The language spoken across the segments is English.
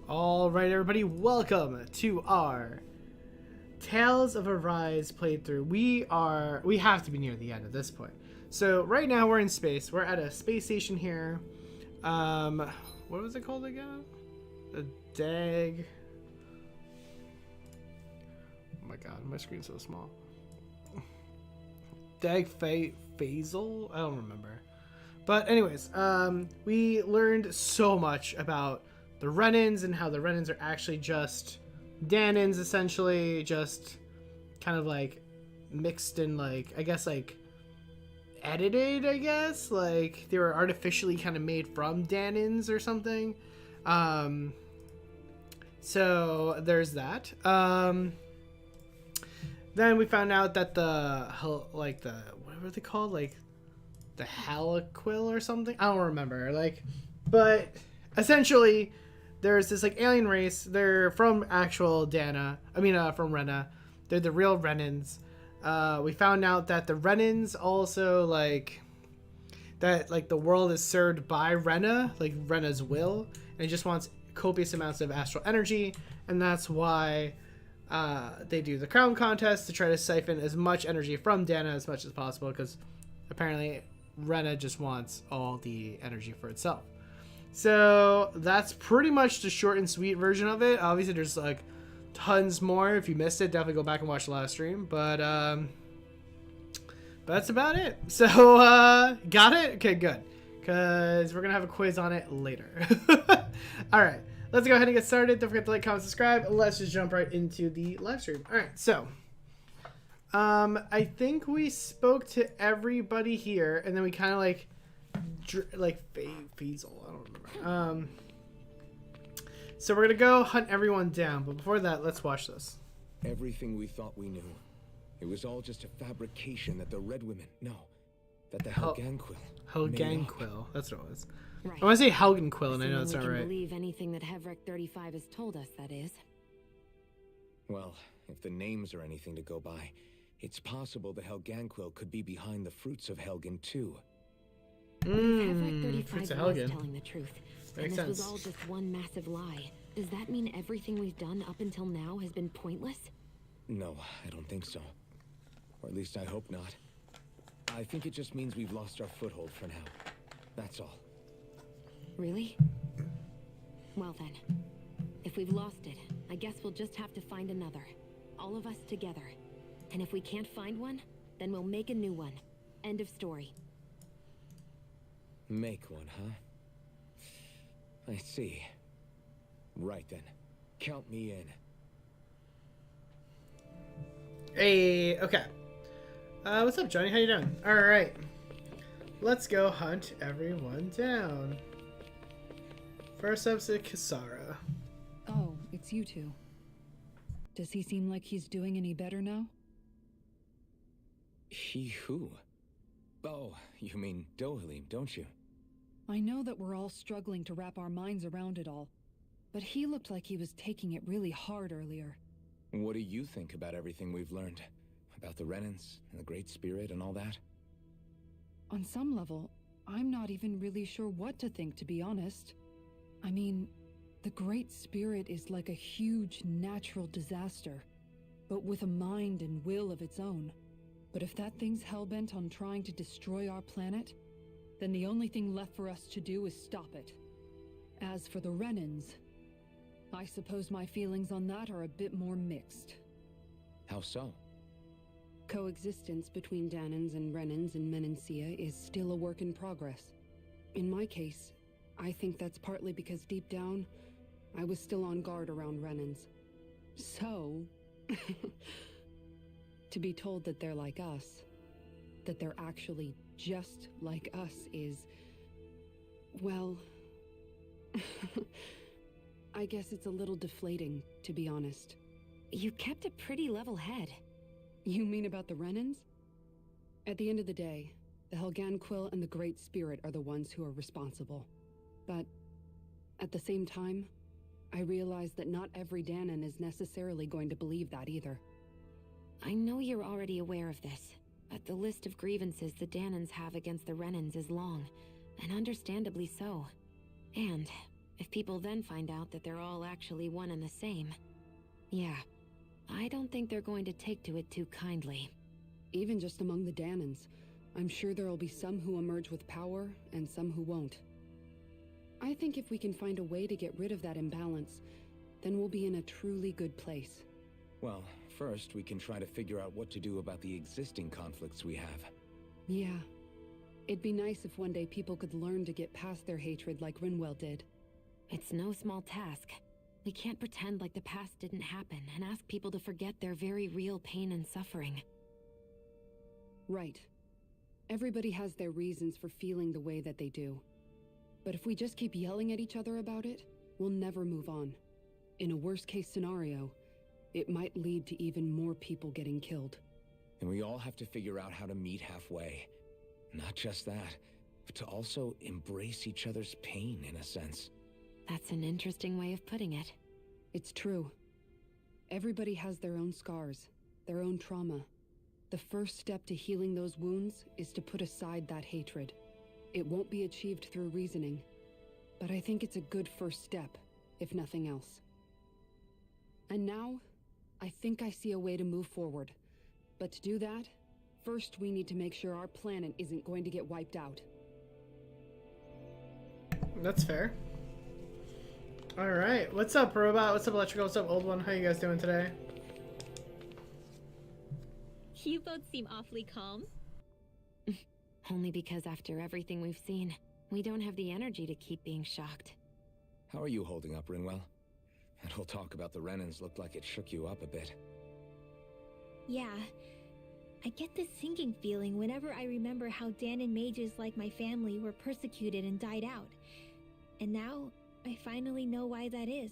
All right, everybody, welcome to our Tales of Arise playthrough. We have to be near the end at this point. So right now we're in space. We're at a space station here. What was it called again? A DAG. Oh my god, my screen's so small. DAG Phasal? I don't remember. But anyways, we learned so much about the Renans and how the Renans are actually just Danans, essentially, just kind of like mixed and like, I guess like edited, I guess, like they were artificially kind of made from Danans or something. So there's that. Then we found out that what were they called, like the Haliquil or something, I don't remember, like, but essentially there's this like alien race. They're from actual from Rena. They're the real Renans. We found out that the Renans also like the world is served by Rena, like Rena's will, and it just wants copious amounts of astral energy, and that's why they do the crown contest to try to siphon as much energy from Dana as much as possible, because apparently Rena just wants all the energy for itself. So that's pretty much the short and sweet version of it. Obviously there's like tons more. If you missed it, definitely go back and watch the last stream, but that's about it. So got it? Okay, good, because we're gonna have a quiz on it later. All right, let's go ahead and get started. Don't forget to like, comment, subscribe. Let's just jump right into the live stream. All right, so I think we spoke to everybody here, and then we kind of like Feasel, I don't remember. So we're gonna go hunt everyone down, but before that, let's watch this. Everything we thought we knew, it was all just a fabrication that the Red Women, that the Helganquil, that's what it was. Right. I want to say Helganquil, and I know that's we not can right. Believe anything that Hevrek 35 has told us, that is. Well, if the names are anything to go by, it's possible the Helganquil could be behind the fruits of Helgen too. Hevrek 35 Fruits of was Helgen. telling the truth, Makes and this sense. was all just one massive lie. Does that mean everything we've done up until now has been pointless? No, I don't think so. Or at least I hope not. I think it just means we've lost our foothold for now. That's all. Really? Well then, if we've lost it, I guess we'll just have to find another. All of us together. And if we can't find one, then we'll make a new one. End of story. Make one, huh? I see. Right then. Count me in. Hey, okay. What's up, Johnny? How you doing? All right, let's go hunt everyone down. First up's Kisara. Oh, it's you two. Does he seem like he's doing any better now? He who? Oh, you mean Dohalim, don't you? I know that we're all struggling to wrap our minds around it all, but he looked like he was taking it really hard earlier. What do you think about everything we've learned? About the Renans and the Great Spirit and all that? On some level, I'm not even really sure what to think, to be honest. I mean, the Great Spirit is like a huge natural disaster, but with a mind and will of its own. But if that thing's hellbent on trying to destroy our planet, then the only thing left for us to do is stop it. As for the Renans, I suppose my feelings on that are a bit more mixed. How so? Coexistence between Danans and Renans in Menancia is still a work in progress. In my case, I think that's partly because deep down, I was still on guard around Renans. So, to be told that they're like us, that they're actually just like us is, well, I guess it's a little deflating, to be honest. You kept a pretty level head. You mean about the Renans? At the end of the day, the Helganquil and the Great Spirit are the ones who are responsible. But at the same time, I realize that not every Danan is necessarily going to believe that either. I know you're already aware of this, but the list of grievances the Danans have against the Renans is long, and understandably so. And If people then find out that they're all actually one and the same, yeah, I don't think they're going to take to it too kindly. Even just among the Danans, I'm sure there'll be some who emerge with power and some who won't. I think if we can find a way to get rid of that imbalance, then we'll be in a truly good place. Well, first we can try to figure out what to do about the existing conflicts we have. Yeah. It'd be nice if one day people could learn to get past their hatred like Rinwell did. It's no small task. We can't pretend like the past didn't happen and ask people to forget their very real pain and suffering. Right. Everybody has their reasons for feeling the way that they do. But if we just keep yelling at each other about it, we'll never move on. In a worst-case scenario, it might lead to even more people getting killed. And we all have to figure out how to meet halfway. Not just that, but to also embrace each other's pain in a sense. That's an interesting way of putting it. It's true. Everybody has their own scars, their own trauma. The first step to healing those wounds is to put aside that hatred. It won't be achieved through reasoning, but I think it's a good first step, if nothing else. And now, I think I see a way to move forward. But to do that, first we need to make sure our planet isn't going to get wiped out. That's fair. Alright, what's up, Robot? What's up, Electrical? What's up, Old One? How you guys doing today? You both seem awfully calm. Only because after everything we've seen, we don't have the energy to keep being shocked. How are you holding up, Rinwell? That whole talk about the Renans looked like it shook you up a bit. Yeah. I get this sinking feeling whenever I remember how Danan mages like my family were persecuted and died out. And now, I finally know why that is.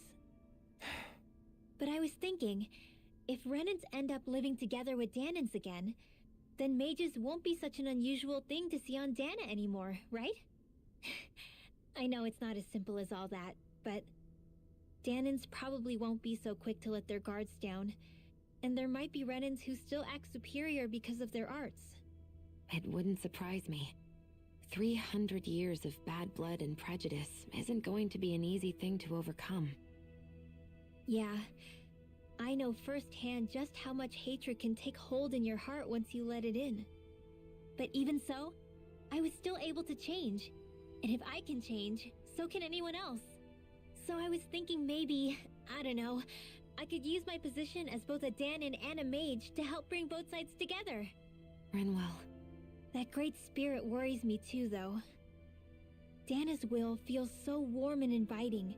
But I was thinking, if Renans end up living together with Danans again, then mages won't be such an unusual thing to see on Dana anymore, right? I know it's not as simple as all that, but Danans probably won't be so quick to let their guards down, and there might be Renans who still act superior because of their arts. It wouldn't surprise me. 300 years of bad blood and prejudice isn't going to be an easy thing to overcome. Yeah. I know firsthand just how much hatred can take hold in your heart once you let it in. But even so, I was still able to change. And if I can change, so can anyone else. So I was thinking maybe, I don't know, I could use my position as both a Danan and a mage to help bring both sides together. Rinwell. That great spirit worries me too, though. Dana's will feels so warm and inviting.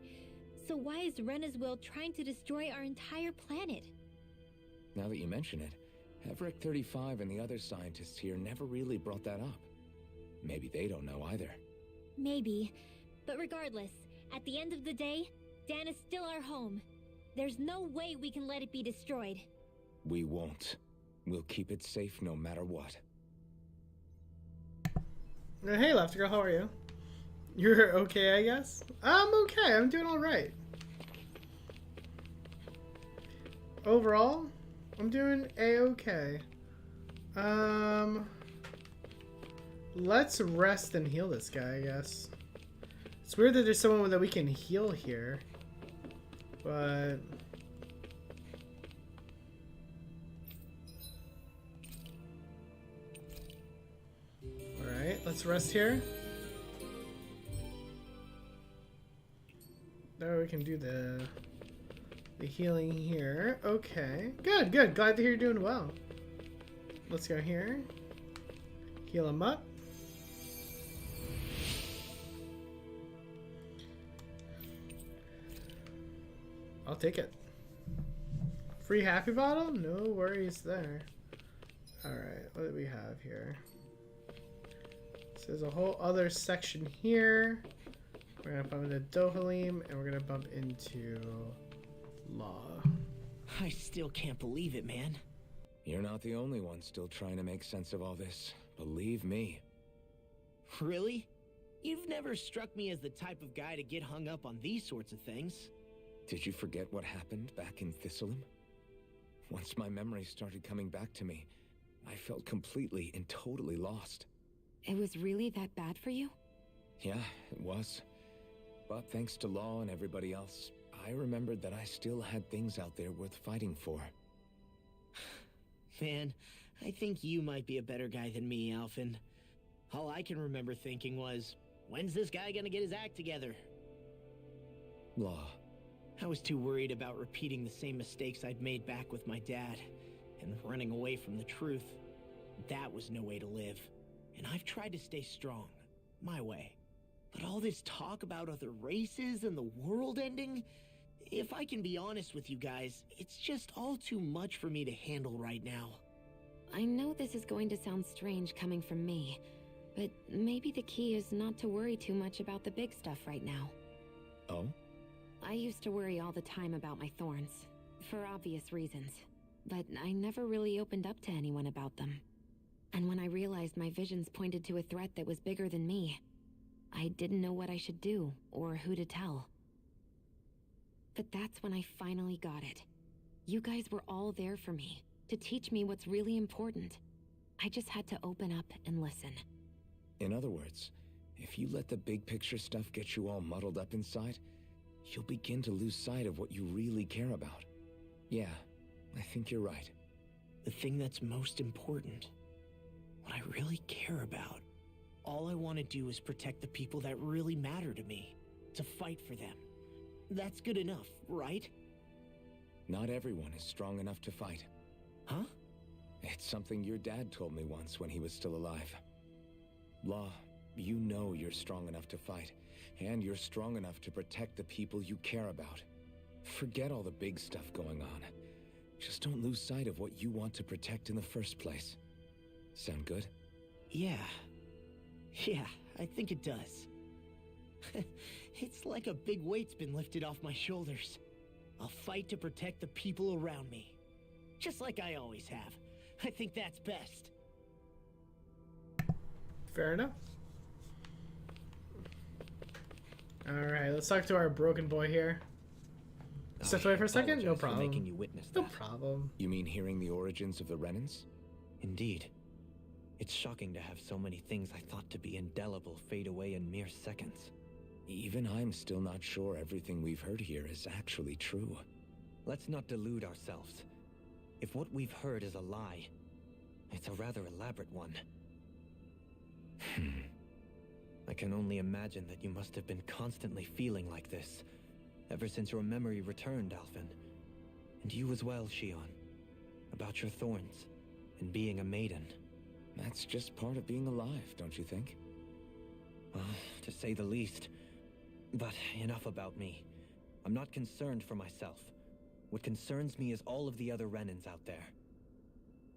So why is Rena's will trying to destroy our entire planet? Now that you mention it, Everett 35 and the other scientists here never really brought that up. Maybe they don't know either. Maybe. But regardless, at the end of the day, Dan is still our home. There's no way we can let it be destroyed. We won't. We'll keep it safe no matter what. Hey, Lefty Girl, how are you? You're okay, I guess? I'm okay. I'm doing alright. Overall, I'm doing a-okay. Let's rest and heal this guy, I guess. It's weird that there's someone that we can heal here. But... Alright, let's rest here. There we can do the healing here. Okay. Good, good. Glad to hear you're doing well. Let's go here. Heal him up. I'll take it. Free happy bottle? No worries there. Alright, what do we have here? So there's a whole other section here. We're gonna bump into Dohalim, and we're gonna bump into Law. I still can't believe it, man. You're not the only one still trying to make sense of all this. Believe me. Really? You've never struck me as the type of guy to get hung up on these sorts of things. Did you forget what happened back in Thistleum? Once my memory started coming back to me, I felt completely and totally lost. It was really that bad for you? Yeah, it was. But thanks to Law and everybody else, I remembered that I still had things out there worth fighting for. Man, I think you might be a better guy than me, Alphen. All I can remember thinking was, when's this guy gonna get his act together? Law. I was too worried about repeating the same mistakes I'd made back with my dad, and running away from the truth. That was no way to live. And I've tried to stay strong, my way. But all this talk about other races and the world ending, if I can be honest with you guys, it's just all too much for me to handle right now. I know this is going to sound strange coming from me, but maybe the key is not to worry too much about the big stuff right now. Oh? I used to worry all the time about my thorns, for obvious reasons, but I never really opened up to anyone about them. And when I realized my visions pointed to a threat that was bigger than me, I didn't know what I should do or who to tell. But that's when I finally got it. You guys were all there for me, to teach me what's really important. I just had to open up and listen. In other words, if you let the big picture stuff get you all muddled up inside, you'll begin to lose sight of what you really care about. Yeah, I think you're right. The thing that's most important, what I really care about, all I want to do is protect the people that really matter to me, to fight for them. That's good enough, right? Not everyone is strong enough to fight. Huh? It's something your dad told me once when he was still alive. Law, you know you're strong enough to fight, and you're strong enough to protect the people you care about. Forget all the big stuff going on. Just don't lose sight of what you want to protect in the first place. Sound good? Yeah, I think it does. It's like a big weight's been lifted off my shoulders. I'll fight to protect the people around me. Just like I always have. I think that's best. Fair enough. Alright, let's talk to our broken boy here. Step away for a second? No problem. Making you witness No that. problem. You mean hearing the origins of the Renans? Indeed. It's shocking to have so many things I thought to be indelible fade away in mere seconds. Even I'm still not sure everything we've heard here is actually true. Let's not delude ourselves. If what we've heard is a lie, it's a rather elaborate one. I can only imagine that you must have been constantly feeling like this, ever since your memory returned, Alphen. And you as well, Shion. About your thorns, and being a maiden. That's just part of being alive, don't you think? Well, to say the least. But enough about me. I'm not concerned for myself. What concerns me is all of the other Renans out there.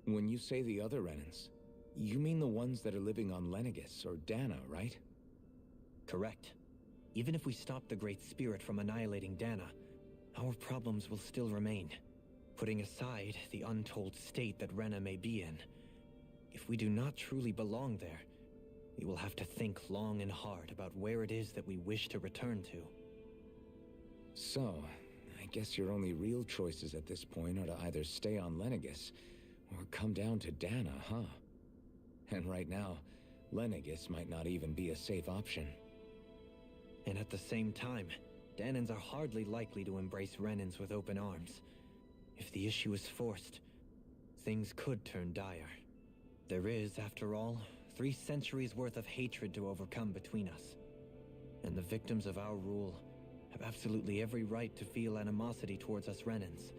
When you say the other Renans, you mean the ones that are living on Lenegis or Dana, right? Correct. Even if we stop the Great Spirit from annihilating Dana, our problems will still remain. Putting aside the untold state that Rena may be in, if we do not truly belong there, we will have to think long and hard about where it is that we wish to return to. So, I guess your only real choices at this point are to either stay on Lenegis or come down to Dana, huh? And right now, Lenegis might not even be a safe option. And at the same time, Danans are hardly likely to embrace Renans with open arms. If the issue is forced, things could turn dire. There is, after all, 3 centuries worth of hatred to overcome between us. And the victims of our rule have absolutely every right to feel animosity towards us Renans.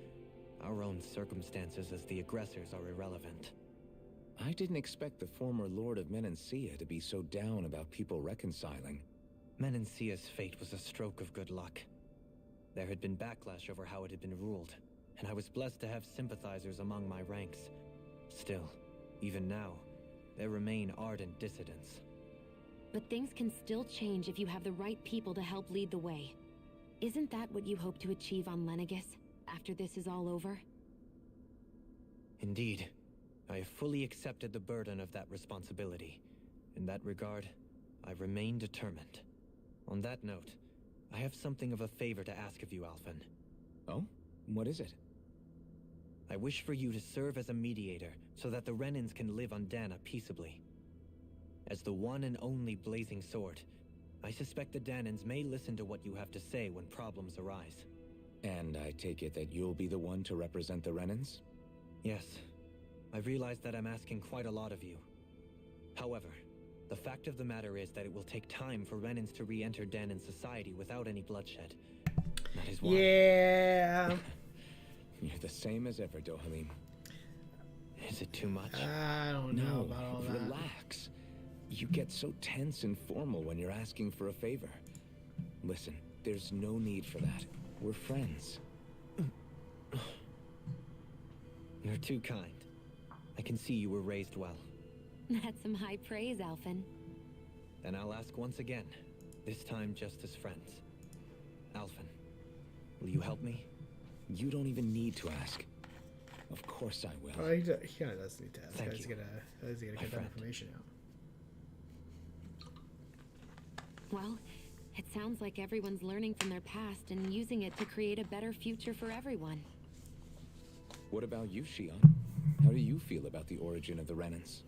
Our own circumstances as the aggressors are irrelevant. I didn't expect the former Lord of Menancia to be so down about people reconciling. Menancia's fate was a stroke of good luck. There had been backlash over how it had been ruled, and I was blessed to have sympathizers among my ranks. Still, even now, there remain ardent dissidents. But things can still change if you have the right people to help lead the way. Isn't that what you hope to achieve on Lenegis, after this is all over? Indeed. I have fully accepted the burden of that responsibility. In that regard, I remain determined. On that note, I have something of a favor to ask of you, Alphen. Oh? What is it? I wish for you to serve as a mediator so that the Renans can live on Dana peaceably. As the one and only Blazing Sword, I suspect the Danans may listen to what you have to say when problems arise. And I take it that you'll be the one to represent the Renans? Yes. I realize that I'm asking quite a lot of you. However, the fact of the matter is that it will take time for Renans to re-enter Danan society without any bloodshed. That is why... Yeah. You're the same as ever, Dohalim. Is it too much? I don't know about all that. Relax. You get so tense and formal when you're asking for a favor. Listen, there's no need for that. We're friends. You're too kind. I can see you were raised well. That's some high praise, Alphen. Then I'll ask once again, this time just as friends. Alphen, will you help me? You don't even need to ask. Of course I will. Oh, he kind of does need to ask. Thank He's you. gonna get that friend. information out. Well, it sounds like everyone's learning from their past and using it to create a better future for everyone. What about you, Shion? How do you feel about the origin of the Renans?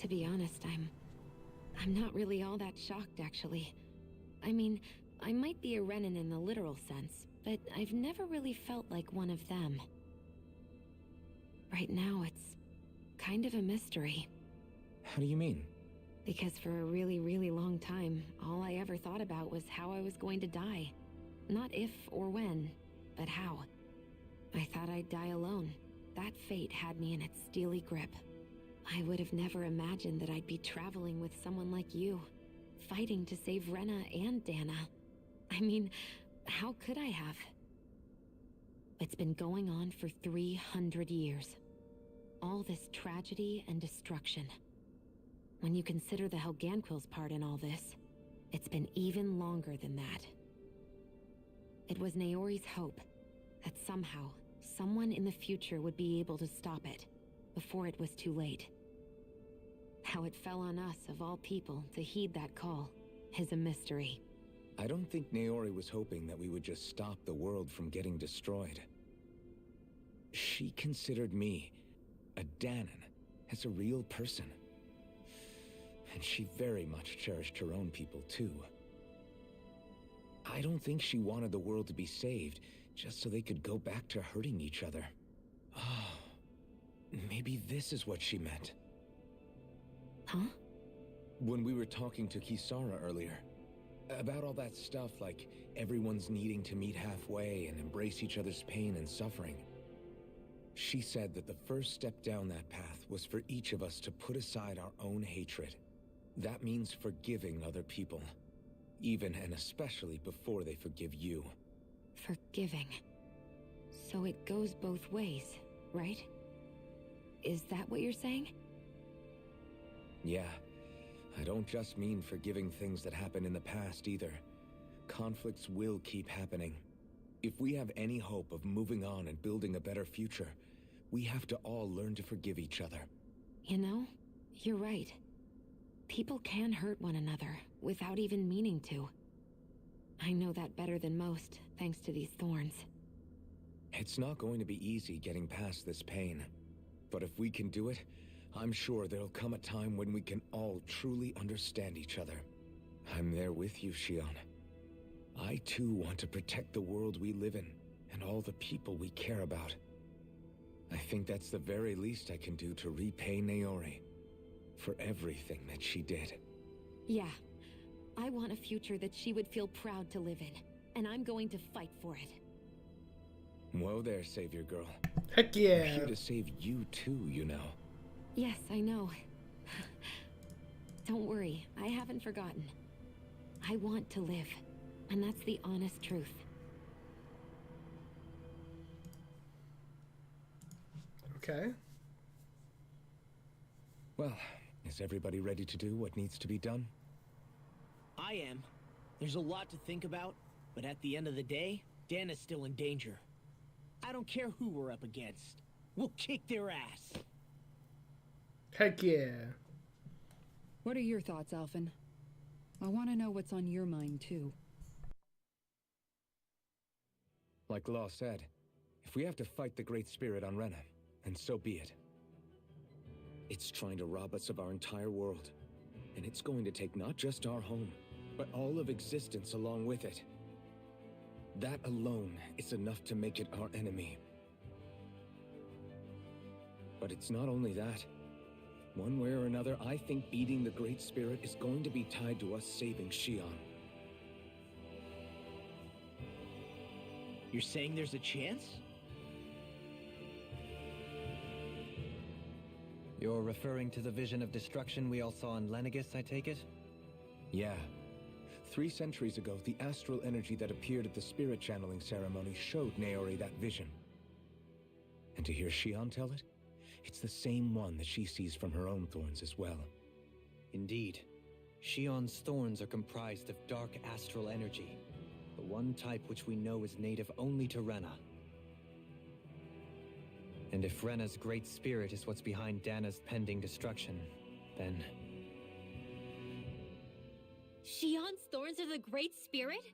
To be honest, I'm not really all that shocked, actually. I mean, I might be a Renan in the literal sense, but I've never really felt like one of them. Right now, it's kind of a mystery. How do you mean? Because for a really, really long time, all I ever thought about was how I was going to die. Not if or when, but how. I thought I'd die alone. That fate had me in its steely grip. I would have never imagined that I'd be traveling with someone like you, fighting to save Rena and Dana. I mean, how could I have? It's been going on for 300 years. All this tragedy and destruction. When you consider the Helganquil's part in all this, it's been even longer than that. It was Naori's hope that somehow, someone in the future would be able to stop it before it was too late. How it fell on us, of all people, to heed that call is a mystery. I don't think Naori was hoping that we would just stop the world from getting destroyed. She considered me, a Danan, as a real person. And she very much cherished her own people, too. I don't think she wanted the world to be saved, just so they could go back to hurting each other. Oh, maybe this is what she meant. Huh? When we were talking to Kisara earlier, about all that stuff like everyone's needing to meet halfway and embrace each other's pain and suffering. She said that the first step down that path was for each of us to put aside our own hatred. That means forgiving other people, even and especially before they forgive you. Forgiving. So it goes both ways, right? Is that what you're saying? Yeah. I don't just mean forgiving things that happened in the past either. Conflicts will keep happening. If we have any hope of moving on and building a better future, we have to all learn to forgive each other. You know, you're right. People can hurt one another without even meaning to. I know that better than most, thanks to these thorns. It's not going to be easy getting past this pain. But if we can do it, I'm sure there'll come a time when we can all truly understand each other. I'm there with you, Shion. I too want to protect the world we live in, and all the people we care about. I think that's the very least I can do to repay Naori for everything that she did. Yeah. I want a future that she would feel proud to live in, and I'm going to fight for it. Whoa there, Savior Girl. Heck I'm yeah. here to save you too, you know. Yes, I know. Don't worry, I haven't forgotten. I want to live, and that's the honest truth. Okay. Well, is everybody ready to do what needs to be done? I am. There's a lot to think about, but at the end of the day, Dan is still in danger. I don't care who we're up against. We'll kick their ass. Heck yeah. What are your thoughts, Alphen? I want to know what's on your mind, too. Like Law said, if we have to fight the Great Spirit on Rena, then so be it. It's trying to rob us of our entire world, and it's going to take not just our home, but all of existence along with it. That alone is enough to make it our enemy. But it's not only that. One way or another, I think beating the Great Spirit is going to be tied to us saving Xion. You're saying there's a chance? You're referring to the vision of destruction we all saw in Lenegis, I take it? Yeah. 3 centuries ago, the astral energy that appeared at the spirit channeling ceremony showed Naori that vision. And to hear Xion tell it, it's the same one that she sees from her own thorns as well. Indeed. Xion's thorns are comprised of dark astral energy, the one type which we know is native only to Rena. And if Rena's great spirit is what's behind Dana's pending destruction, then... Xion's thorns are the Great Spirit?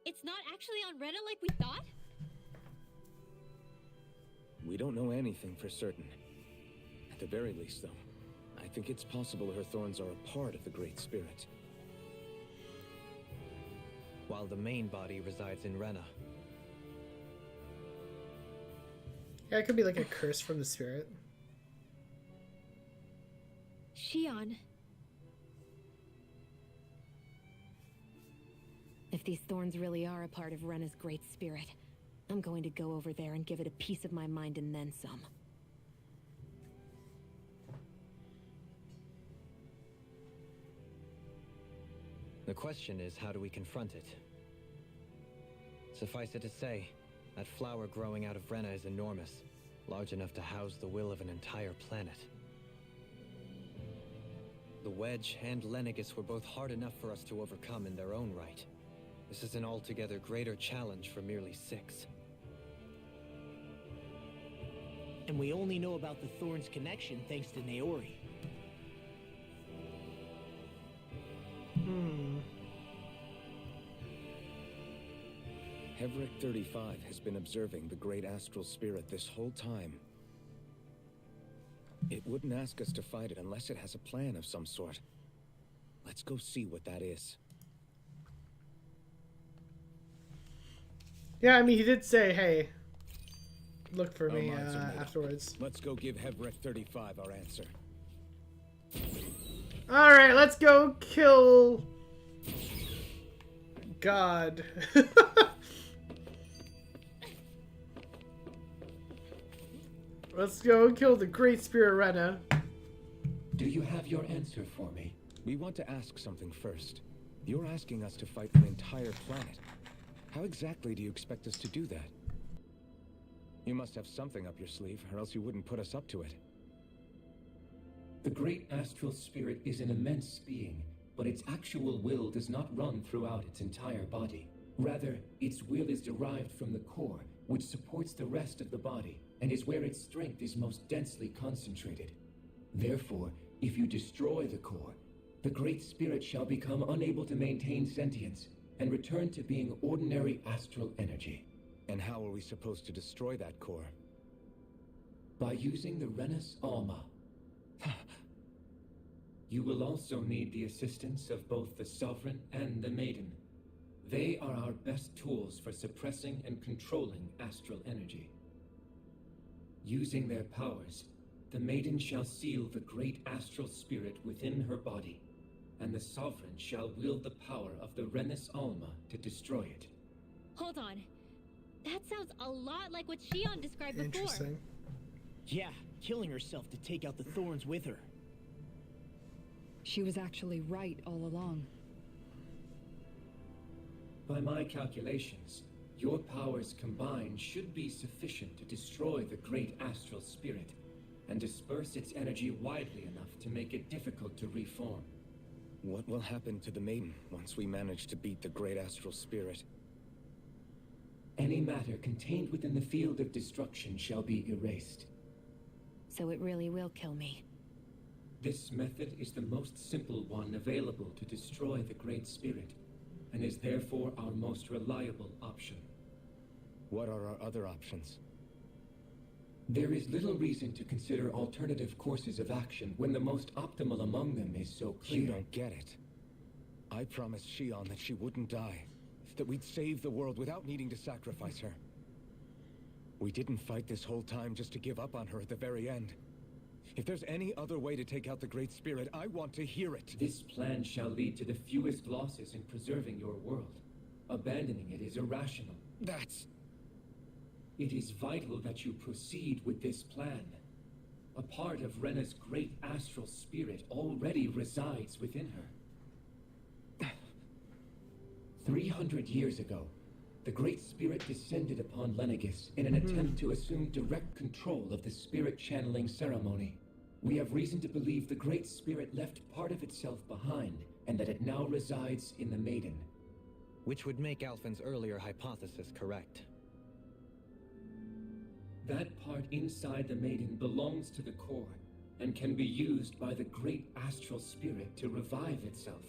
It's not actually on Rena like we thought? We don't know anything for certain. At the very least, though, I think it's possible her thorns are a part of the Great Spirit. While the main body resides in Rena. Yeah, it could be like a curse from the spirit. Xion. If these thorns really are a part of Rena's great spirit, I'm going to go over there and give it a piece of my mind and then some. The question is, how do we confront it? Suffice it to say, that flower growing out of Rena is enormous, large enough to house the will of an entire planet. The Wedge and Lenegis were both hard enough for us to overcome in their own right. This is an altogether greater challenge for merely 6. And we only know about the Thorns connection thanks to Naori. Hevric 35 has been observing the great astral spirit this whole time. It wouldn't ask us to fight it unless it has a plan of some sort. Let's go see what that is. Yeah, I mean, he did say, hey, look for Our me minds are made up. afterwards. Let's go give Hevric 35 our answer. Alright, let's go kill... God. Let's go kill the Great Spirit Rena. Do you have your answer for me? We want to ask something first. You're asking us to fight an entire planet. How exactly do you expect us to do that? You must have something up your sleeve, or else you wouldn't put us up to it. The great astral spirit is an immense being, but its actual will does not run throughout its entire body. Rather, its will is derived from the core, which supports the rest of the body, and is where its strength is most densely concentrated. Therefore, if you destroy the core, the Great Spirit shall become unable to maintain sentience, and return to being ordinary astral energy. And how are we supposed to destroy that core? By using the Renus Alma. You will also need the assistance of both the Sovereign and the Maiden. They are our best tools for suppressing and controlling astral energy. Using their powers, the Maiden shall seal the great astral spirit within her body, and the Sovereign shall wield the power of the Renus Alma to destroy it. Hold on. That sounds a lot like what Xion described before. Interesting. Yeah, killing herself to take out the Thorns with her. She was actually right all along. By my calculations, your powers combined should be sufficient to destroy the great astral spirit, and disperse its energy widely enough to make it difficult to reform. What will happen to the Maiden once we manage to beat the great astral spirit? Any matter contained within the field of destruction shall be erased. So it really will kill me. This method is the most simple one available to destroy the Great Spirit, and is therefore our most reliable option. What are our other options? There is little reason to consider alternative courses of action when the most optimal among them is so clear. You don't get it. I promised Shion that she wouldn't die. That we'd save the world without needing to sacrifice her. We didn't fight this whole time just to give up on her at the very end. If there's any other way to take out the Great Spirit, I want to hear it. This plan shall lead to the fewest losses in preserving your world. Abandoning it is irrational. That's... It is vital that you proceed with this plan. A part of Rena's great astral spirit already resides within her. 300 years ago, the Great Spirit descended upon Lenegis in an attempt to assume direct control of the spirit channeling ceremony. We have reason to believe the Great Spirit left part of itself behind, and that it now resides in the Maiden. Which would make Alphen's earlier hypothesis correct. That part inside the Maiden belongs to the core, and can be used by the Great Astral Spirit to revive itself.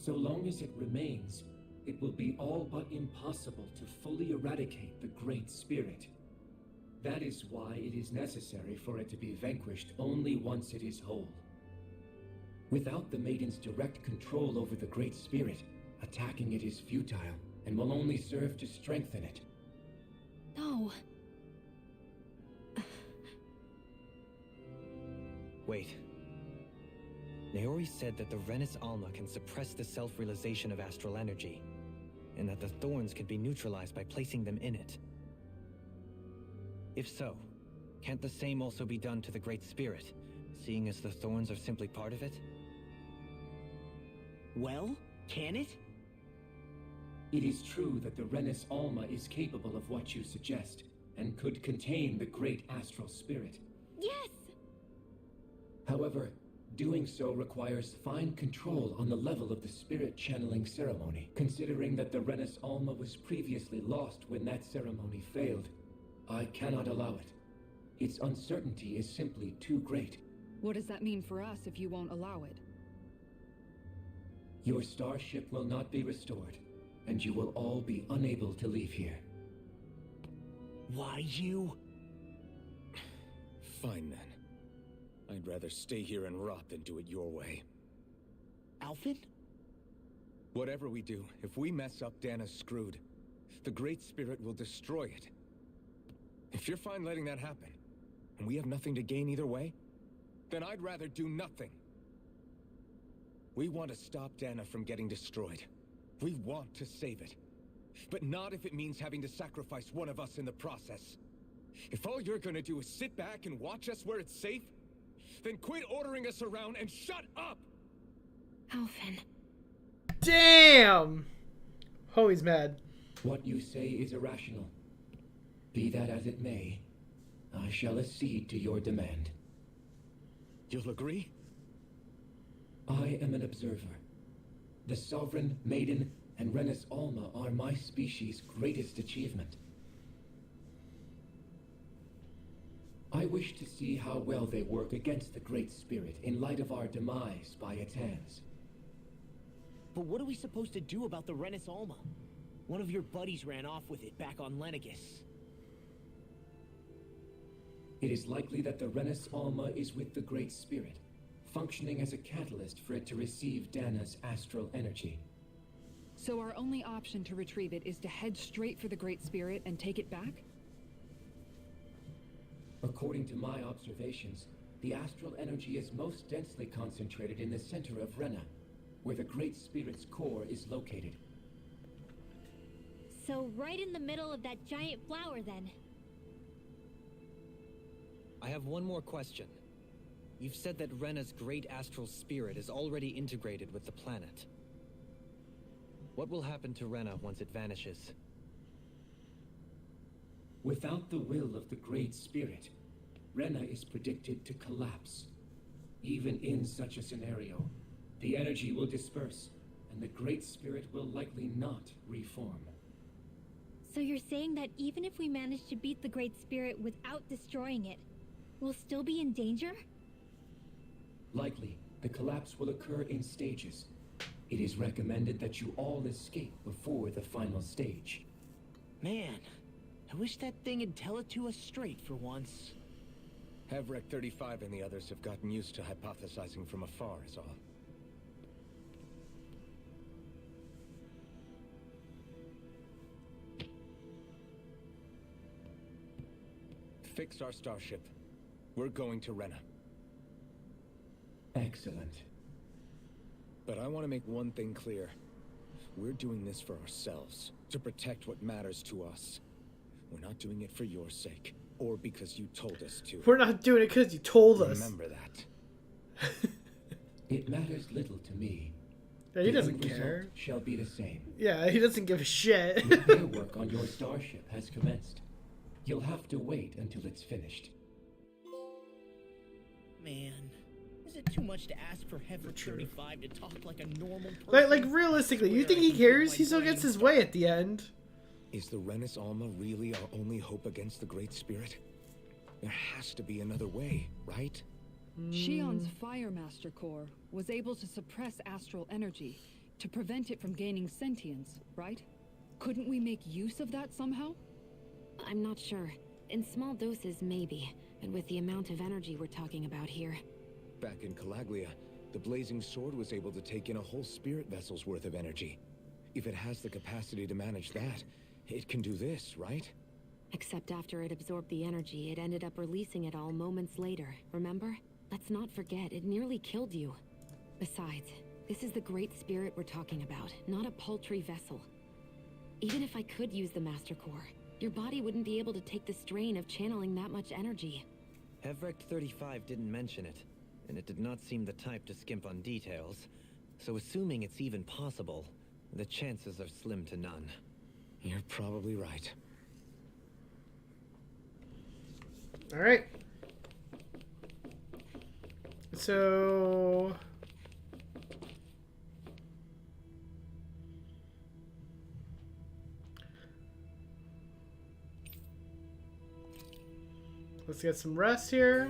So long as it remains, it will be all but impossible to fully eradicate the Great Spirit. That is why it is necessary for it to be vanquished only once it is whole. Without the Maiden's direct control over the Great Spirit, attacking it is futile and will only serve to strengthen it. No. Wait. Naori said that the Renis Alma can suppress the self-realization of astral energy, and that the thorns could be neutralized by placing them in it. If so, can't the same also be done to the Great Spirit, seeing as the thorns are simply part of it? Well, can it? It is true that the Renis Alma is capable of what you suggest, and could contain the Great Astral Spirit. Yes! However, doing so requires fine control on the level of the spirit channeling ceremony. Considering that the Renis Alma was previously lost when that ceremony failed, I cannot allow it. Its uncertainty is simply too great. What does that mean for us if you won't allow it? Your starship will not be restored, and you will all be unable to leave here. Why you? Fine then. I'd rather stay here and rot than do it your way. Alphen? Whatever we do, if we mess up, Dana's screwed. The Great Spirit will destroy it. If you're fine letting that happen, and we have nothing to gain either way, then I'd rather do nothing. We want to stop Dana from getting destroyed. We want to save it. But not if it means having to sacrifice one of us in the process. If all you're gonna do is sit back and watch us where it's safe, then quit ordering us around and shut up! Alphen. Damn! Oh, he's mad. What you say is irrational. Be that as it may, I shall accede to your demand. You'll agree? I am an observer. The Sovereign, Maiden, and Renis Alma are my species' greatest achievement. I wish to see how well they work against the Great Spirit in light of our demise by its hands. But what are we supposed to do about the Renis Alma? One of your buddies ran off with it back on Lenegis. It is likely that the Renis Alma is with the Great Spirit, functioning as a catalyst for it to receive Dana's astral energy. So our only option to retrieve it is to head straight for the Great Spirit and take it back? According to my observations, the astral energy is most densely concentrated in the center of Rena, where the Great Spirit's core is located. So right in the middle of that giant flower, then. I have one more question. You've said that Rena's great astral spirit is already integrated with the planet. What will happen to Rena once it vanishes? Without the will of the Great Spirit, Rena is predicted to collapse. Even in such a scenario, the energy will disperse, and the Great Spirit will likely not reform. So you're saying that even if we manage to beat the Great Spirit without destroying it, we'll still be in danger? Likely, the collapse will occur in stages. It is recommended that you all escape before the final stage. Man, I wish that thing would tell it to us straight for once. Havrek 35 and the others have gotten used to hypothesizing from afar is all. Fix our starship. We're going to Rena. Excellent. But I want to make one thing clear. We're doing this for ourselves, to protect what matters to us. We're not doing it for your sake, or because you told us to. We're not doing it because you told us. Remember that. It matters little to me. Yeah, he The doesn't end result care. Shall be the same. Yeah, he doesn't give a shit. Repair work on your starship has commenced. You'll have to wait until it's finished. Man, is it too much to ask for Heifer 35 to talk like a normal person? Like realistically, you think he cares? He still gets his way at the end. Is the Renis Alma really our only hope against the Great Spirit? There has to be another way, right? Shion's Fire Master Core was able to suppress astral energy to prevent it from gaining sentience, right? Couldn't we make use of that somehow? I'm not sure. In small doses, maybe. But with the amount of energy we're talking about here. Back in Calaglia, the Blazing Sword was able to take in a whole spirit vessel's worth of energy. If it has the capacity to manage that, it can do this, right? Except after it absorbed the energy, it ended up releasing it all moments later, remember? Let's not forget, it nearly killed you. Besides, this is the Great Spirit we're talking about, not a paltry vessel. Even if I could use the Master Core, your body wouldn't be able to take the strain of channeling that much energy. Hevrect 35 didn't mention it, and it did not seem the type to skimp on details. So assuming it's even possible, the chances are slim to none. You're probably right. All right. So let's get some rest here.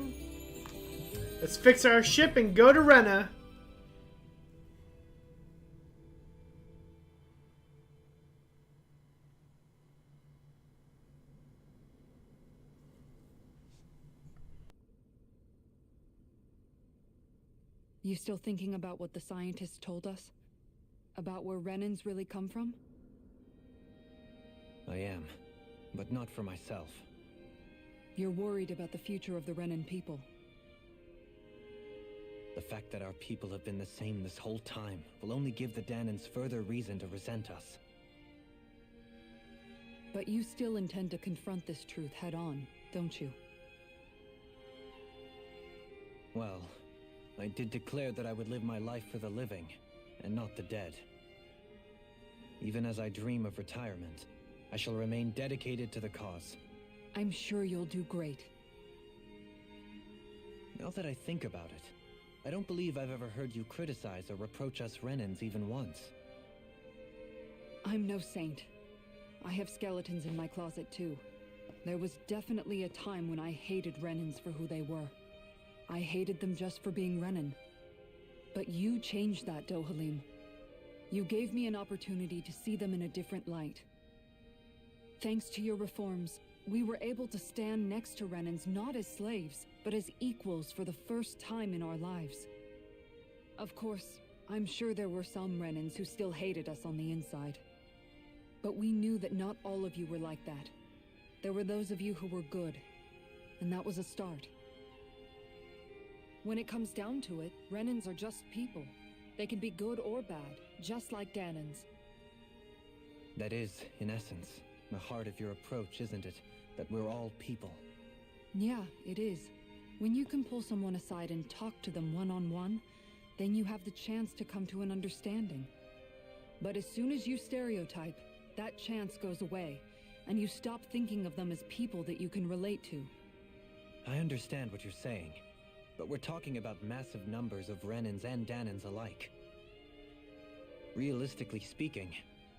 Let's fix our ship and go to Rena. You still thinking about what the scientists told us? About where Renans really come from? I am, but not for myself. You're worried about the future of the Renan people. The fact that our people have been the same this whole time will only give the Danans further reason to resent us. But you still intend to confront this truth head on, don't you? Well, I did declare that I would live my life for the living, and not the dead. Even as I dream of retirement, I shall remain dedicated to the cause. I'm sure you'll do great. Now that I think about it, I don't believe I've ever heard you criticize or reproach us Renans even once. I'm no saint. I have skeletons in my closet too. There was definitely a time when I hated Renans for who they were. I hated them just for being Renan. But you changed that, Dohalim. You gave me an opportunity to see them in a different light. Thanks to your reforms, we were able to stand next to Renans not as slaves, but as equals for the first time in our lives. Of course, I'm sure there were some Renans who still hated us on the inside. But we knew that not all of you were like that. There were those of you who were good, and that was a start. When it comes down to it, Renans are just people. They can be good or bad, just like Danans. That is, in essence, the heart of your approach, isn't it? That we're all people. Yeah, it is. When you can pull someone aside and talk to them one-on-one, then you have the chance to come to an understanding. But as soon as you stereotype, that chance goes away, and you stop thinking of them as people that you can relate to. I understand what you're saying, but we're talking about massive numbers of Renans and Danans alike. Realistically speaking,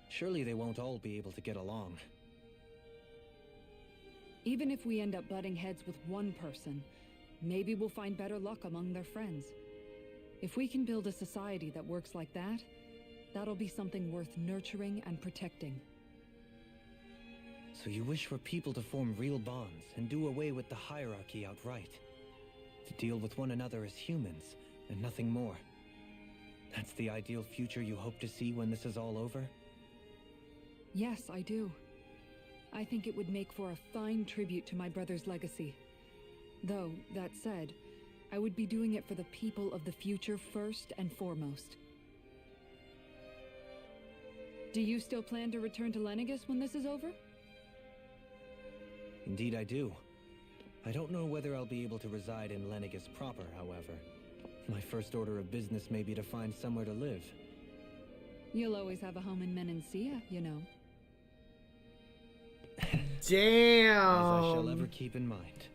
surely they won't all be able to get along. Even if we end up butting heads with one person, maybe we'll find better luck among their friends. If we can build a society that works like that, that'll be something worth nurturing and protecting. So you wish for people to form real bonds and do away with the hierarchy outright? To deal with one another as humans, and nothing more? That's the ideal future you hope to see when this is all over? Yes, I do. I think it would make for a fine tribute to my brother's legacy. Though, that said, I would be doing it for the people of the future first and foremost. Do you still plan to return to Lenegis when this is over? Indeed I do. I don't know whether I'll be able to reside in Lenegis proper, however. My first order of business may be to find somewhere to live. You'll always have a home in Menancia, you know. Damn. As I shall ever keep in mind.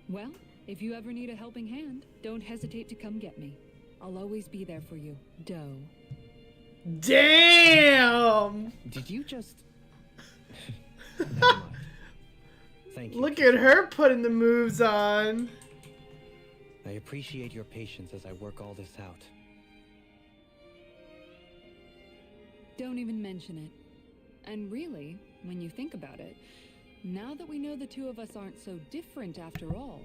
Well, if you ever need a helping hand, don't hesitate to come get me. I'll always be there for you, Doe. Damn! Did you just... Never mind. Thank you. Look at her putting the moves on. I appreciate your patience as I work all this out. Don't even mention it. And really, when you think about it, now that we know the two of us aren't so different after all,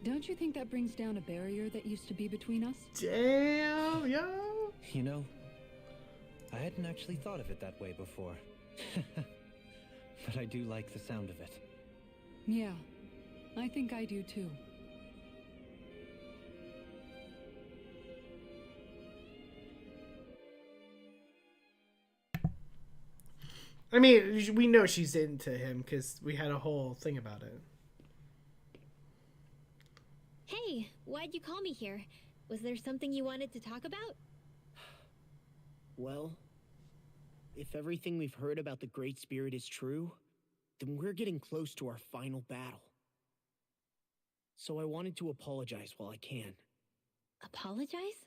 don't you think that brings down a barrier that used to be between us? Damn, yo. You know, I hadn't actually thought of it that way before. But I do like the sound of it. Yeah, I think I do too. I mean, we know she's into him because we had a whole thing about it. Hey, why'd you call me here? Was there something you wanted to talk about? Well, if everything we've heard about the Great Spirit is true, then we're getting close to our final battle. So I wanted to apologize while I can. Apologize?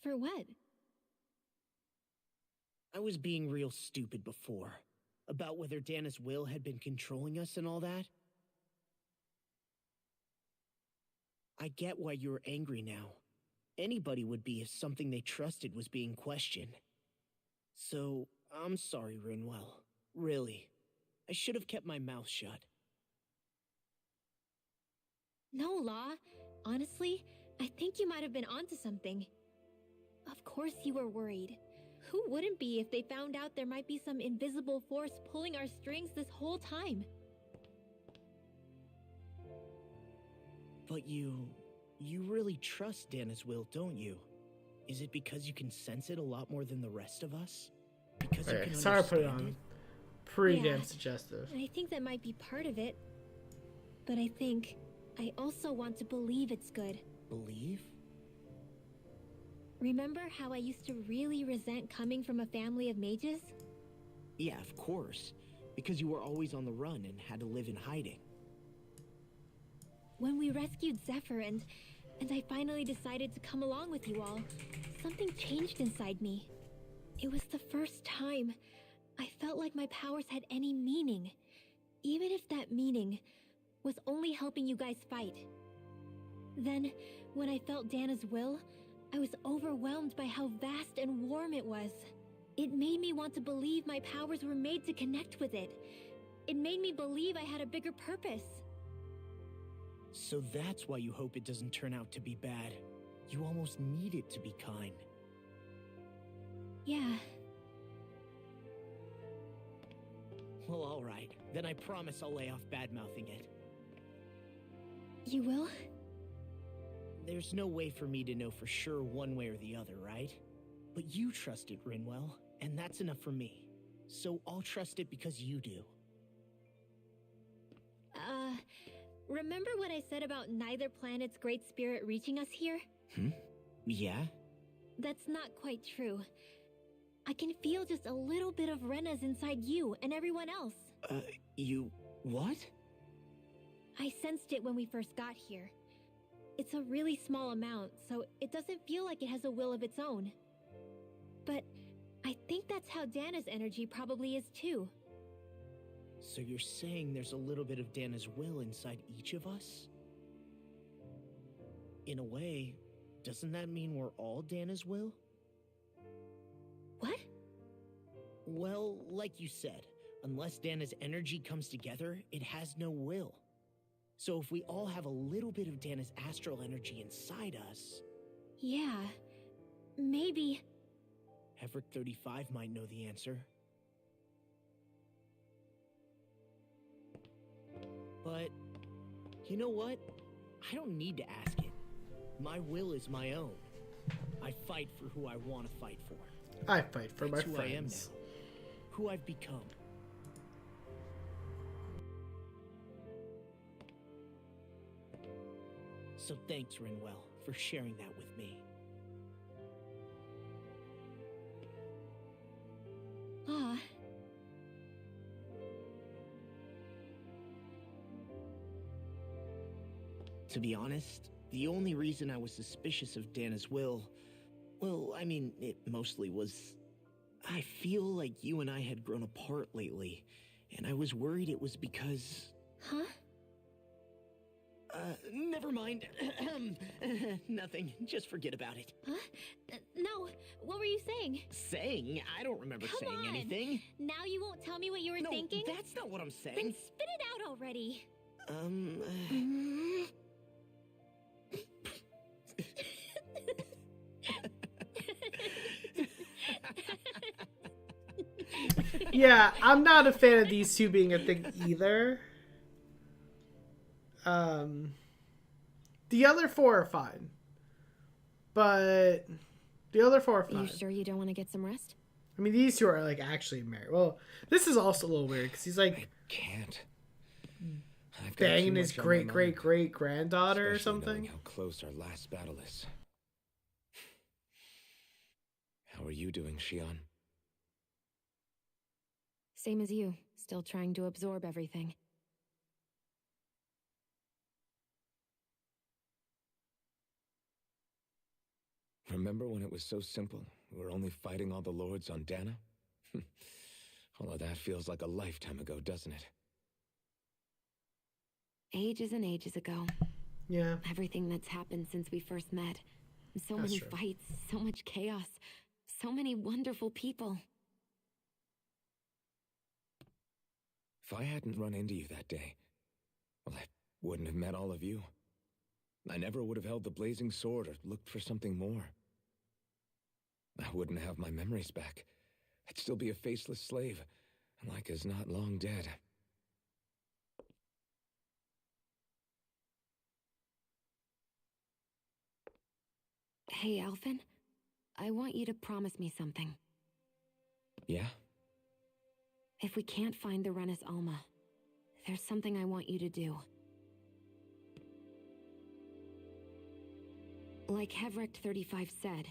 For what? I was being real stupid before, about whether Dana's will had been controlling us and all that. I get why you're angry now. Anybody would be if something they trusted was being questioned. So, I'm sorry, Rinwell. Really. I should have kept my mouth shut. No, Law. Honestly, I think you might have been onto something. Of course you were worried. Who wouldn't be if they found out there might be some invisible force pulling our strings this whole time? But you really trust Dana's will, don't you? Is it because you can sense it a lot more than the rest of us? Because you can Sorry, put it understand on. it? Pretty Yeah. damn suggestive. I think that might be part of it. But I think I also want to believe it's good. Believe? Remember how I used to really resent coming from a family of mages? Yeah, of course. Because you were always on the run and had to live in hiding. When we rescued Zephyr and I finally decided to come along with you all, something changed inside me. It was the first time I felt like my powers had any meaning, even if that meaning was only helping you guys fight. Then, when I felt Dana's will, I was overwhelmed by how vast and warm it was. It made me want to believe my powers were made to connect with it. It made me believe I had a bigger purpose. So that's why you hope it doesn't turn out to be bad. You almost need it to be kind. Yeah. Well, alright. Then I promise I'll lay off bad-mouthing it. You will? There's no way for me to know for sure one way or the other, right? But you trust it, Rinwell, and that's enough for me. So I'll trust it because you do. Remember what I said about neither planet's great spirit reaching us here? Yeah? That's not quite true. I can feel just a little bit of Rena's inside you and everyone else. You... what? I sensed it when we first got here. It's a really small amount, so it doesn't feel like it has a will of its own. But I think that's how Dana's energy probably is too. So you're saying there's a little bit of Dana's will inside each of us? In a way, doesn't that mean we're all Dana's will? What? Well, like you said, unless Dana's energy comes together, it has no will. So if we all have a little bit of Dana's astral energy inside us... Yeah, maybe... Heverick 35 might know the answer. You know what? I don't need to ask it. My will is my own. I fight for who I want to fight for. I fight for That's my who friends. I am now. Who I've become. So thanks, Renwell, for sharing that with me. Ah. To be honest, the only reason I was suspicious of Dana's will, well, I mean, it mostly was... I feel like you and I had grown apart lately, and I was worried it was because... Huh? Never mind. Nothing. Just forget about it. Huh? No. What were you saying? Saying? I don't remember Come saying on. anything. Now you won't tell me what you were No, thinking? that's not what I'm saying. Then spit it out already. Yeah, I'm not a fan of these two being a thing either. The other four are fine. But the other four are fine. You sure you don't want to get some rest? I mean, these two are like actually married. Well, this is also a little weird because he's like I can't. I've got banging too his much on my great mind, great great granddaughter or especially knowing something. how close our last battle is. How are you doing, Shion? Same as you, still trying to absorb everything. Remember when it was so simple? We were only fighting all the lords on Dana? All of that feels like a lifetime ago, doesn't it? Ages and ages ago. Yeah. Everything that's happened since we first met. So That's many true. fights, so much chaos, so many wonderful people. If I hadn't run into you that day, well, I wouldn't have met all of you. I never would have held the blazing sword or looked for something more. I wouldn't have my memories back. I'd still be a faceless slave, like as not long dead. Hey, Alphen, I want you to promise me something. Yeah? If we can't find the Renis Alma, there's something I want you to do. Like Hevrect 35 said,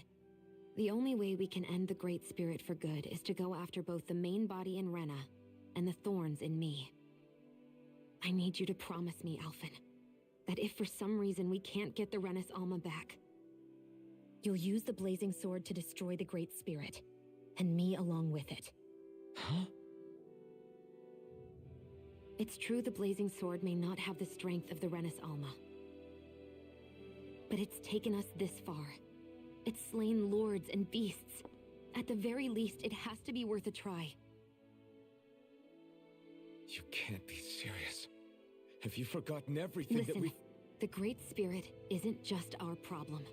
the only way we can end the Great Spirit for good is to go after both the main body in Rena and the thorns in me. I need you to promise me, Alphen, that if for some reason we can't get the Renis Alma back, you'll use the blazing sword to destroy the Great Spirit, and me along with it. Huh? It's true the blazing sword may not have the strength of the Renis Alma. But it's taken us this far. It's slain lords and beasts. At the very least, it has to be worth a try. You can't be serious. Have you forgotten everything that Listen, we... the Great Spirit isn't just our problem.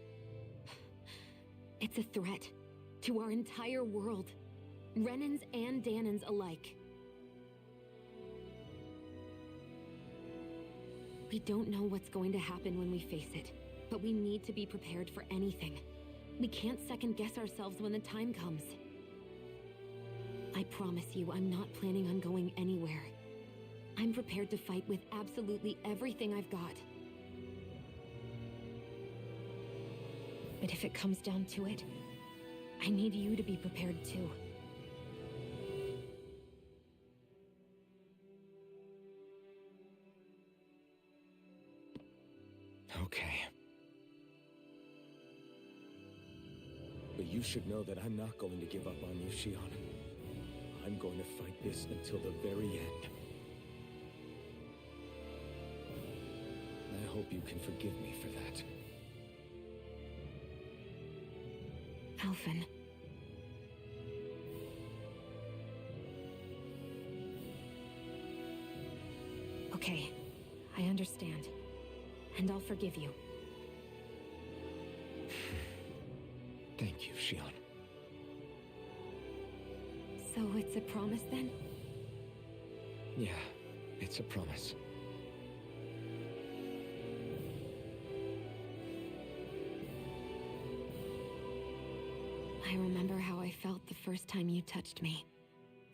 It's a threat to our entire world. Renans and Danans alike. We don't know what's going to happen when we face it, but we need to be prepared for anything. We can't second-guess ourselves when the time comes. I promise you, I'm not planning on going anywhere. I'm prepared to fight with absolutely everything I've got. But if it comes down to it, I need you to be prepared too. Okay. But you should know that I'm not going to give up on you, Shion. I'm going to fight this until the very end. I hope you can forgive me for that. Alphen. Okay, I understand. And I'll forgive you. Thank you, Shion. So it's a promise then? Yeah, it's a promise. I remember how I felt the first time you touched me.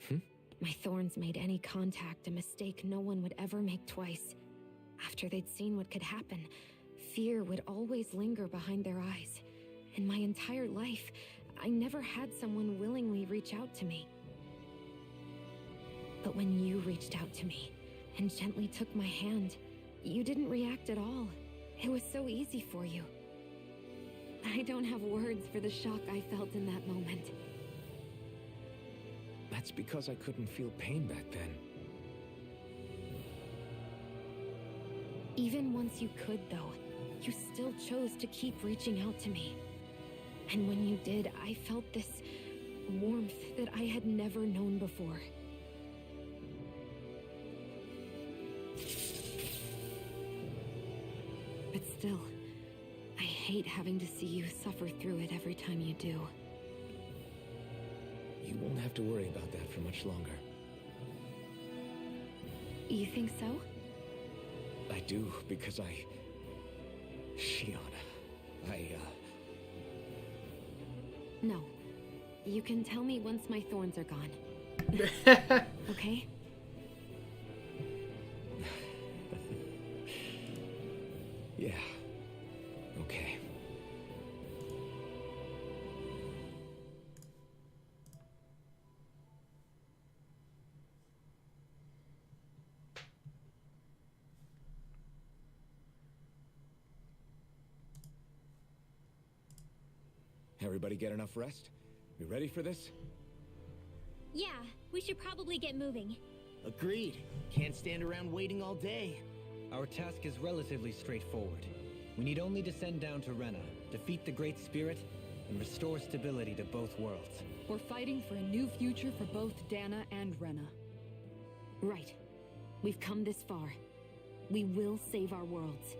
Hmm? My thorns made any contact a mistake no one would ever make twice. After they'd seen what could happen, fear would always linger behind their eyes. In my entire life, I never had someone willingly reach out to me. But when you reached out to me and gently took my hand, you didn't react at all. It was so easy for you. I don't have words for the shock I felt in that moment. That's because I couldn't feel pain back then. Even once you could, though, you still chose to keep reaching out to me. And when you did, I felt this warmth that I had never known before. But still, I hate having to see you suffer through it every time you do. You won't have to worry about that for much longer. You think so? I do, because Shion, No. You can tell me once my thorns are gone. Okay? Yeah. Okay. Everybody get enough rest? You ready for this? Yeah, we should probably get moving. Agreed. Can't stand around waiting all day. Our task is relatively straightforward. We need only descend down to Rena, defeat the Great Spirit, and restore stability to both worlds. We're fighting for a new future for both Dana and Rena. Right. We've come this far. We will save our worlds.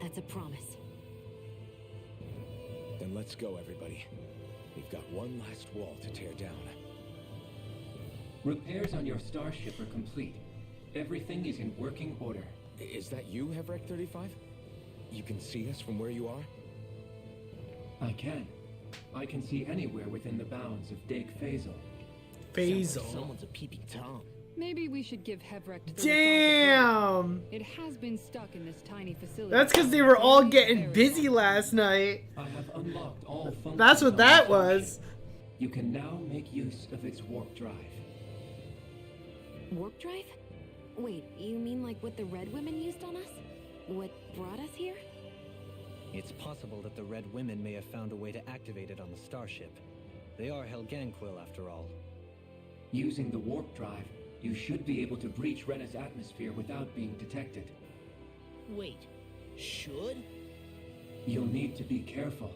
That's a promise. Then let's go, everybody. We've got one last wall to tear down. Repairs on your starship are complete. Everything is in working order. Is that you, Hevrek 35? You can see us from where you are? I can. I can see anywhere within the bounds of Dig Faisal. Sounds like someone's a peeping Tom. Maybe we should give Hevrek 35 Damn! It has been stuck in this tiny facility. That's because they were all getting busy last night. I have unlocked all functions. That's what on that the was. starship. You can now make use of its warp drive. Warp drive? Wait, you mean like what the Red Women used on us? What brought us here? It's possible that the Red Women may have found a way to activate it on the starship. They are Helganquil, after all. Using the warp drive, you should be able to breach Rena's atmosphere without being detected. Wait, should? You'll need to be careful.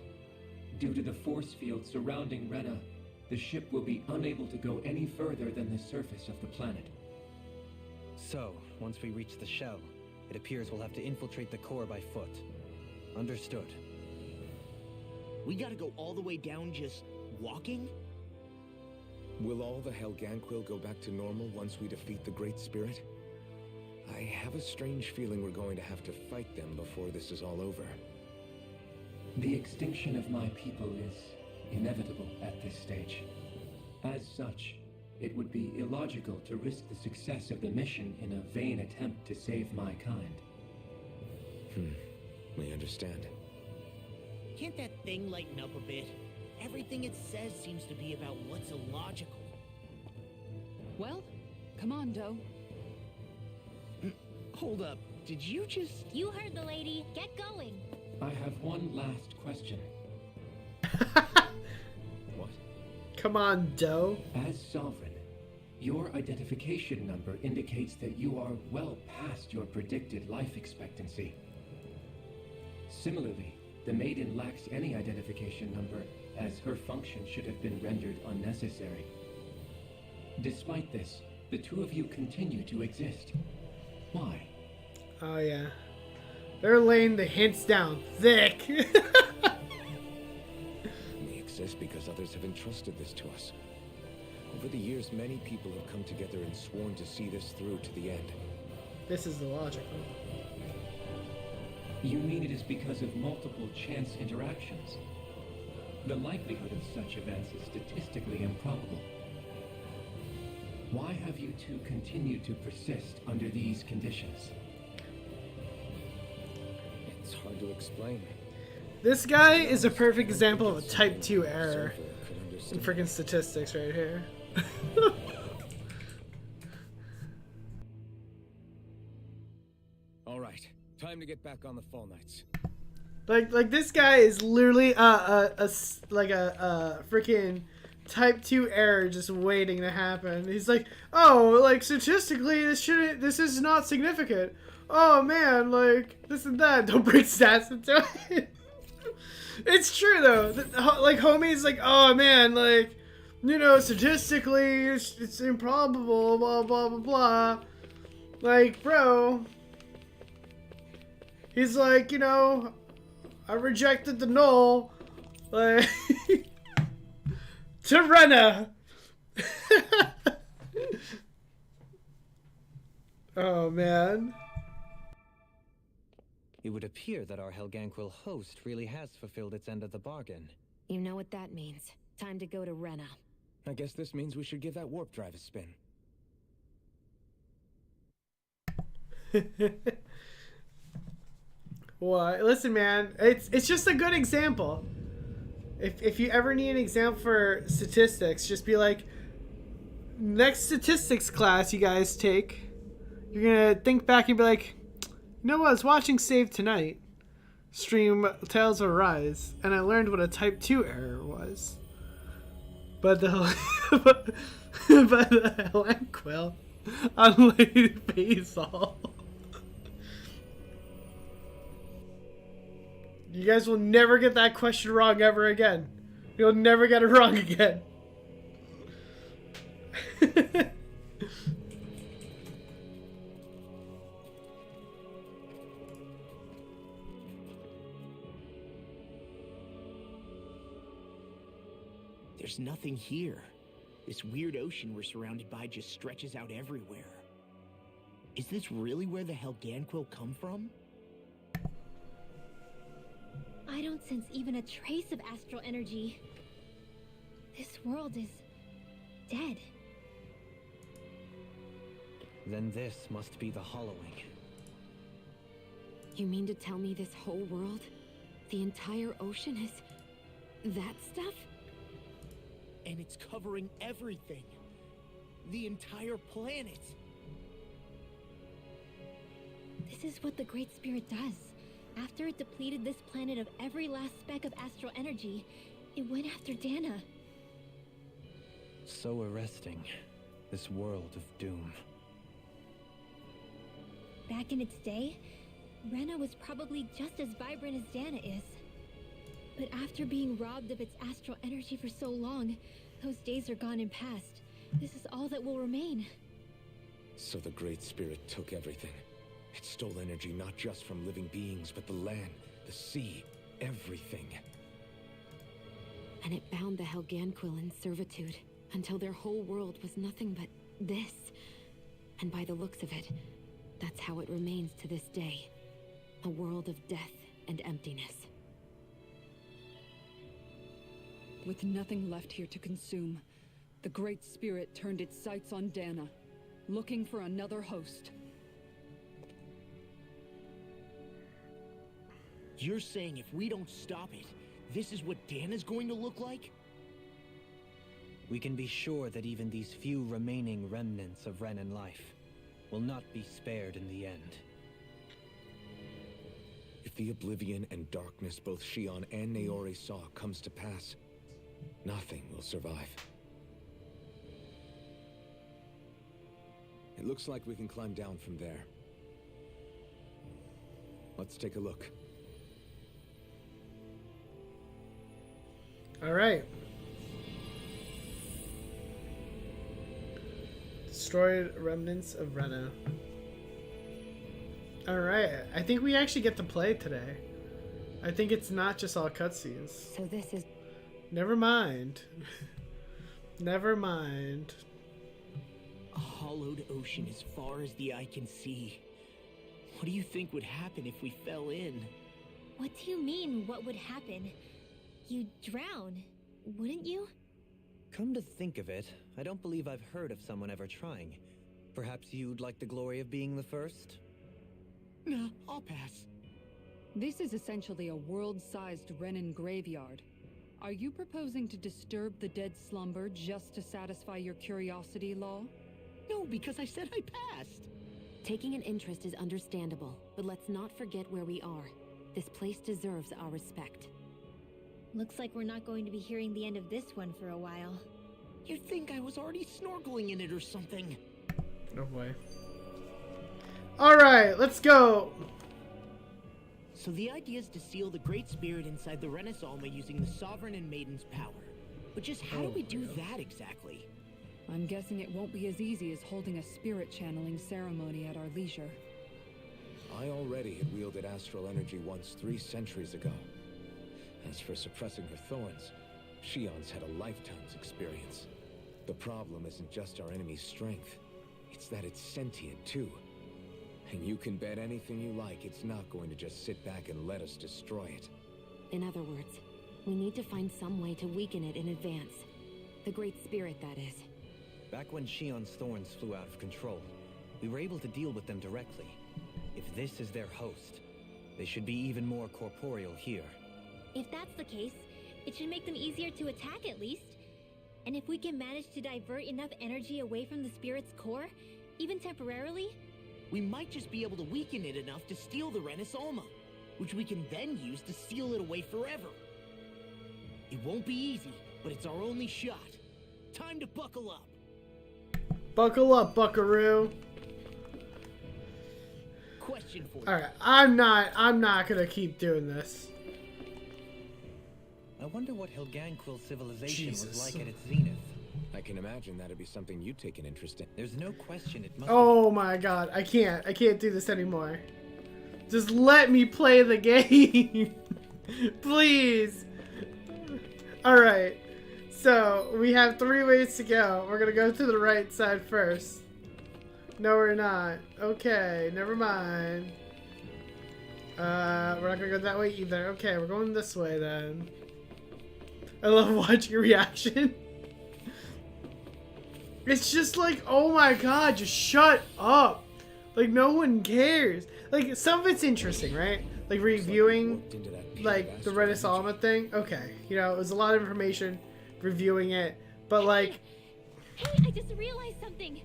Due to the force field surrounding Rena, the ship will be unable to go any further than the surface of the planet. So, once we reach the shell, it appears we'll have to infiltrate the core by foot. Understood. We gotta go all the way down just walking? Will all the Helganquil go back to normal once we defeat the Great Spirit? I have a strange feeling we're going to have to fight them before this is all over. The extinction of my people is inevitable at this stage. As such, it would be illogical to risk the success of the mission in a vain attempt to save my kind. We understand. Can't that thing lighten up a bit? Everything it says seems to be about what's illogical. Well, come on, Doe. Hold up, did you just... You heard the lady. Get going. I have one last question. What? Come on, Doe. As Sovereign, your identification number indicates that you are well past your predicted life expectancy. Similarly, the Maiden lacks any identification number, as her function should have been rendered unnecessary. Despite this, the two of you continue to exist. Why? Oh, yeah. They're laying the hints down thick. We exist because others have entrusted this to us. Over the years, many people have come together and sworn to see this through to the end. This is the logic. You mean it is because of multiple chance interactions? The likelihood of such events is statistically improbable. Why have you two continued to persist under these conditions? It's hard to explain. This guy is a perfect example of a type 2 error Surfer could in understand. freaking statistics right here. All right, time to get back on the fall nights. Like this guy is literally a freaking type 2 error just waiting to happen. He's like, oh, like statistically this is not significant. Oh man, like this and that. Don't bring stats into it. It's true though. Like homie's like, oh man, like, you know, statistically it's improbable, blah blah blah blah. Like, bro, he's like, you know, I rejected the null, like, tyranny. Oh man. It would appear that our Helganquil host really has fulfilled its end of the bargain. You know what that means. Time to go to Rena. I guess this means we should give that warp drive a spin. Well, listen, man, it's just a good example. If you ever need an example for statistics, just be like, next statistics class you guys take, you're gonna think back and be like, you know what, I was watching Save Tonight, stream Tales of Rise, and I learned what a type 2 error was. But the but the Helganquil on Lady Basil. You guys will never get that question wrong ever again. You'll never get it wrong again. There's nothing here. This weird ocean we're surrounded by just stretches out everywhere. Is this really where the Helganquil come from? I don't sense even a trace of astral energy. This world is dead. Then this must be the hollowing. You mean to tell me this whole world, the entire ocean is that stuff? And it's covering everything. The entire planet. This is what the Great Spirit does. After it depleted this planet of every last speck of astral energy, it went after Dana. So arresting. This world of doom. Back in its day, Rena was probably just as vibrant as Dana is. But after being robbed of its astral energy for so long, those days are gone and past. This is all that will remain. So the Great Spirit took everything. It stole energy not just from living beings, but the land, the sea, everything. And it bound the Helganquil in servitude until their whole world was nothing but this. And by the looks of it, that's how it remains to this day. A world of death and emptiness. With nothing left here to consume, the Great Spirit turned its sights on Dana, looking for another host. You're saying if we don't stop it, this is what Dana's going to look like? We can be sure that even these few remaining remnants of Renan life will not be spared in the end. If the oblivion and darkness both Shion and Naori saw comes to pass, nothing will survive. It looks like we can climb down from there. Let's take a look. All right. Destroyed remnants of Rena. All right. I think we actually get to play today. I think it's not just all cutscenes. So this is... Never mind. Never mind. A hollowed ocean as far as the eye can see. What do you think would happen if we fell in? What do you mean, what would happen? you'd drown, wouldn't you? Come to think of it, I don't believe I've heard of someone ever trying. Perhaps you'd like the glory of being the first? No, I'll pass. This is essentially a world-sized Renin graveyard. Are you proposing to disturb the dead slumber just to satisfy your curiosity, Law? No, because I said I passed. Taking an interest is understandable, but let's not forget where we are. This place deserves our respect. Looks like we're not going to be hearing the end of this one for a while. You'd think I was already snorkeling in it or something. No way. Alright, let's go. So the idea is to seal the Great Spirit inside the Renis Alma using the Sovereign and Maiden's power. But just how do we do that exactly? I'm guessing it won't be as easy as holding a spirit channeling ceremony at our leisure. I already had wielded astral energy once 3 centuries ago. As for suppressing her thorns, Shion's had a lifetime's experience. The problem isn't just our enemy's strength, it's that it's sentient too. And you can bet anything you like it's not going to just sit back and let us destroy it. In other words, we need to find some way to weaken it in advance. The Great Spirit, that is. Back when Shion's thorns flew out of control, we were able to deal with them directly. If this is their host, they should be even more corporeal here. If that's the case, it should make them easier to attack at least. And if we can manage to divert enough energy away from the spirit's core, even temporarily, We might just be able to weaken it enough to steal the Renis Alma, which we can then use to seal it away forever. It won't be easy, but it's our only shot. Time to buckle up. Buckle up, buckaroo. Question for you. Alright, I'm not gonna keep doing this. I wonder what Helganquil civilization Jesus. was like at its zenith. I can imagine that'd be something you'd take an interest in. There's no question it must Oh my god, I can't do this anymore. Just let me play the game. Please. Alright, so we have 3 ways to go. We're gonna go to the right side first. No, we're not. Okay, never mind. We're not gonna go that way either. Okay, we're going this way then. I love watching your reaction. It's just like, oh my god, just shut up. Like, no one cares. Like, some of it's interesting, right? Like, reviewing, like, the Renis Alma thing. Okay, you know, it was a lot of information, reviewing it. But, like... Hey, I just realized something.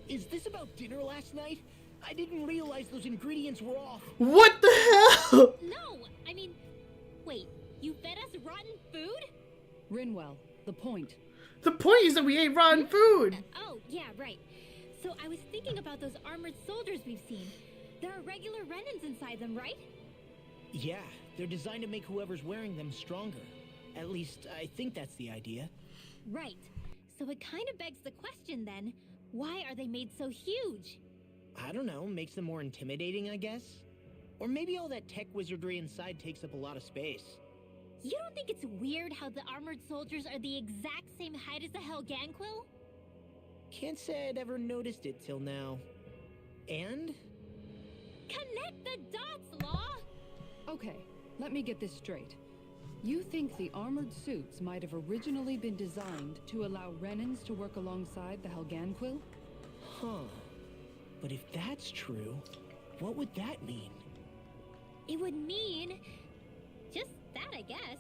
Is this about dinner last night? I didn't realize those ingredients were off. What the hell? No, I mean, wait, you fed us rotten food? Rinwell, the point. The point is that we ate rotten food. Oh, yeah, right. So I was thinking about those armored soldiers we've seen. There are regular Renins inside them, right? Yeah, they're designed to make whoever's wearing them stronger. At least, I think that's the idea. Right. So it kind of begs the question then, why are they made so huge? I don't know, makes them more intimidating, I guess? Or maybe all that tech wizardry inside takes up a lot of space. You don't think it's weird how the armored soldiers are the exact same height as the Helganquil? Can't say I'd ever noticed it till now. And? Connect the dots, Law! Okay, let me get this straight. You think the armored suits might have originally been designed to allow Renins to work alongside the Helganquil? Huh. But if that's true, what would that mean? It would mean... just that, I guess.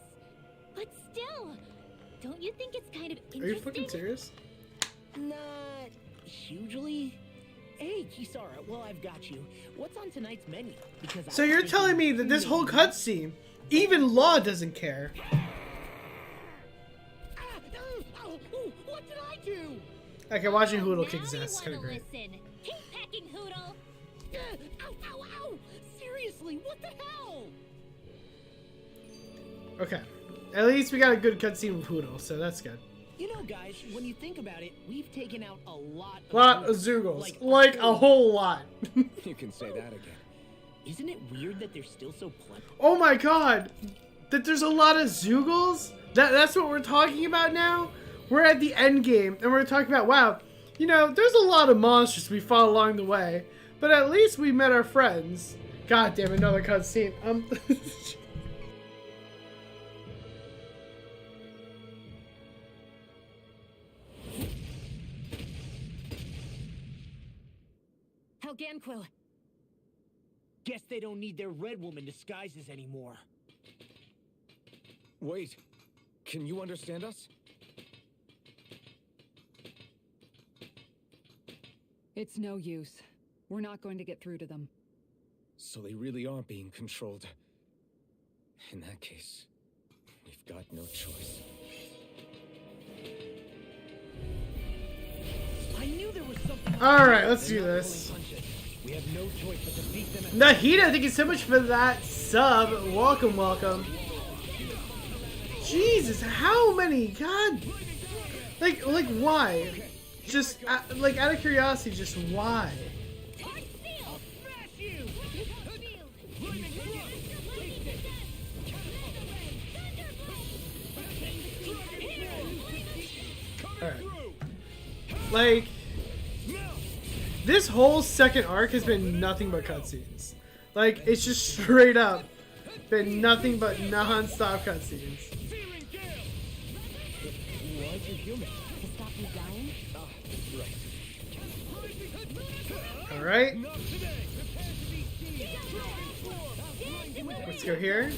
But still, don't you think it's kind of interesting? Are you fucking serious? Not hugely. Hey, Kisara, well, I've got you. What's on tonight's menu? Because So you're telling me that this whole cutscene, even Law doesn't care. What did I do? Okay, watching Hoodle Now kick his you ass is kind of wanna great. listen. Keep pecking, Hoodle. Ow, ow, ow! Seriously, what the hell? Okay, at least we got a good cutscene with Hoodle, so that's good. You know, guys, when you think about it, we've taken out a lot Of Zoogles, like a whole lot. You can say that again. Isn't it weird that they're still so plentiful? Oh my god, that there's a lot of Zoogles? That's what we're talking about now? We're at the end game, and we're talking about, wow, you know, there's a lot of monsters we fought along the way, but at least we met our friends. God damn, another cutscene. Helgan Quill. Guess they don't need their Red Woman disguises anymore. Wait, can you understand us? It's no use. We're not going to get through to them. So they really are being controlled. In that case, we've got no choice. I knew there was something. Alright, let's do this. We have no choice but to beat them. Nahida, thank you so much for that sub. Welcome, welcome. Jesus, how many? God. Like why? Just, like, out of curiosity, just why? Alright. Like, this whole second arc has been nothing but cutscenes. Like, it's just straight up been nothing but non-stop cutscenes. Alright. Let's go here.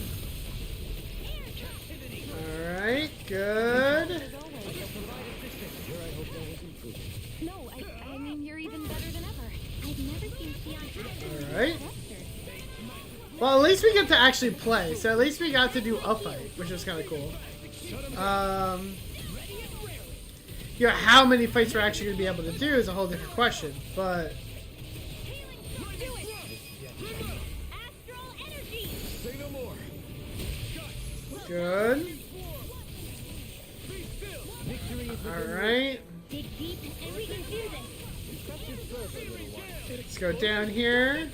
Alright, good. No, I mean, you're even better than ever. I've never seen Sion. Alright. Well, at least we get to actually play. So at least we got to do a fight, which was kind of cool. You know, how many fights we're actually going to be able to do is a whole different question. But... good. Alright. Let's go down here.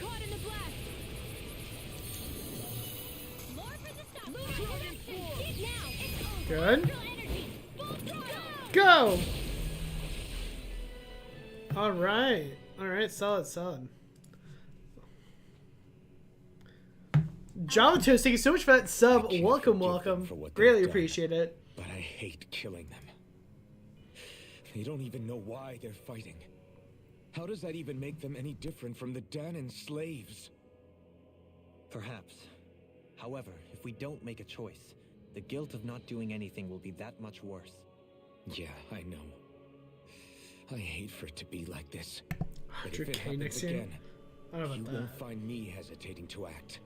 Good. Go! Alright. Alright, solid, solid. Java Toast, thank you so much for that sub. Welcome, welcome. Greatly appreciate it. But I hate killing them. They don't even know why they're fighting. How does that even make them any different from the Danon slaves? Perhaps. However, if we don't make a choice, the guilt of not doing anything will be that much worse. Yeah, I know. I hate for it to be like this. But if 100K it happens next year? again, I don't know you about that. won't find me hesitating to act.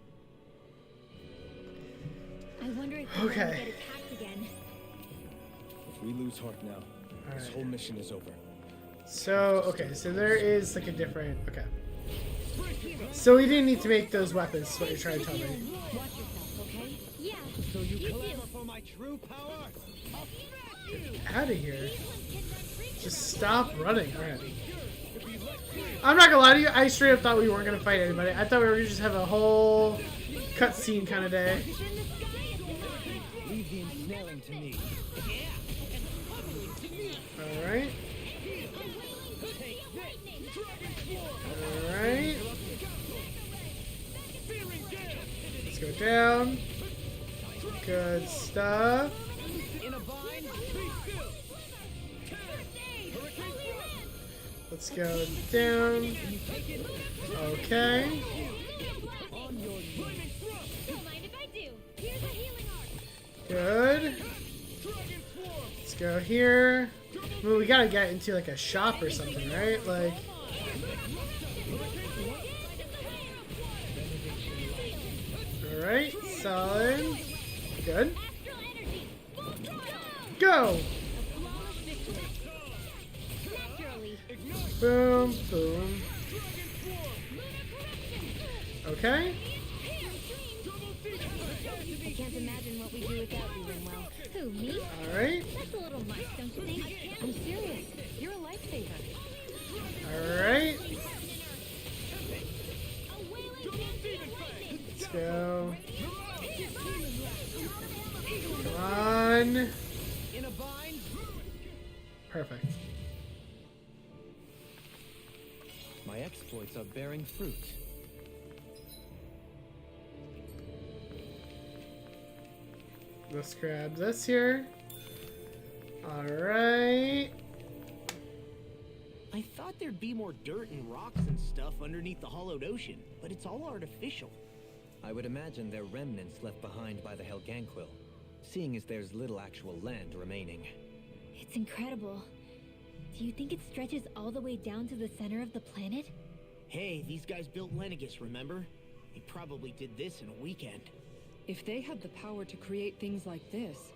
I wonder if we're Okay. gonna get attacked again. If we lose heart now, this Alright. whole mission is over. So, okay, so there is like a different... okay. So we didn't need to make those weapons, is what you're trying to tell me. Watch yourself, okay? Yeah. So you clamor for my true power? Out of here. Just stop running. Alright. I'm not gonna lie to you, I straight up thought we weren't gonna fight anybody. I thought we were gonna just have a whole cutscene kind of day. Leave the ensnaring to me. Alright. Alright. Let's go down. Good stuff. Let's go down. Okay. Good. Let's go here. Well, we gotta get into like a shop or something, right? Like. Alright, solid. Good. Go! Boom, boom. Okay. I can't imagine what we do without you, Rinwell. Who, me? Alright. That's a little much, don't you think? I'm serious. You're a lifesaver. Alright. Let's go. Come on. Perfect. My exploits are bearing fruit. Let's grab this here. Alright. I thought there'd be more dirt and rocks and stuff underneath the hollowed ocean, but it's all artificial. I would imagine they're remnants left behind by the Helganquil, seeing as there's little actual land remaining. It's incredible. Do you think it stretches all the way down to the center of the planet? Hey, these guys built Lenegus, remember? They probably did this in a weekend. If they had the power to create things like this,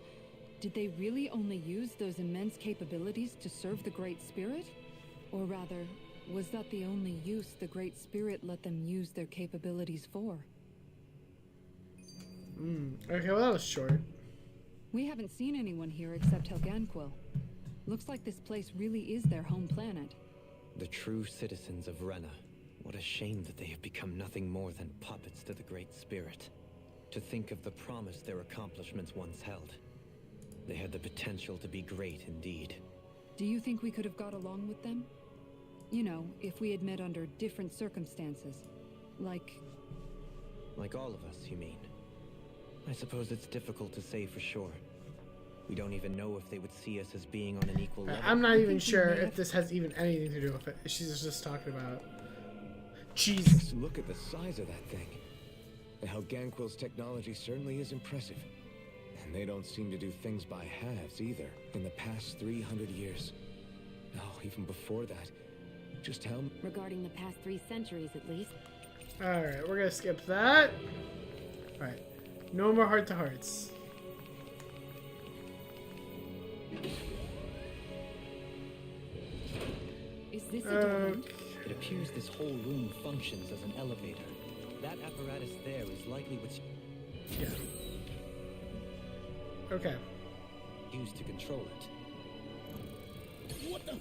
did they really only use those immense capabilities to serve the Great Spirit? Or rather, was that the only use the Great Spirit let them use their capabilities for? Okay, well that was short. We haven't seen anyone here except Helganquil. Looks like this place really is their home planet. The true citizens of Rena. What a shame that they have become nothing more than puppets to the Great Spirit. To think of the promise their accomplishments once held. They had the potential to be great indeed. Do you think we could have got along with them? You know, if we had met under different circumstances. Like all of us, you mean? I suppose it's difficult to say for sure. We don't even know if they would see us as being on an equal level. I'm not even sure if this has even anything to do with it. She's just talking about... Jesus. Look at the size of that thing. The Helganquil's technology certainly is impressive. And they don't seem to do things by halves either. In the past 300 years. No, even before that. Just how... Regarding the past 3 centuries, at least. Alright, we're gonna skip that. Alright. No more heart-to-hearts. Is this a door? It appears this whole room functions as an elevator. That apparatus there is likely what's Yeah. Okay. used to control it. What the?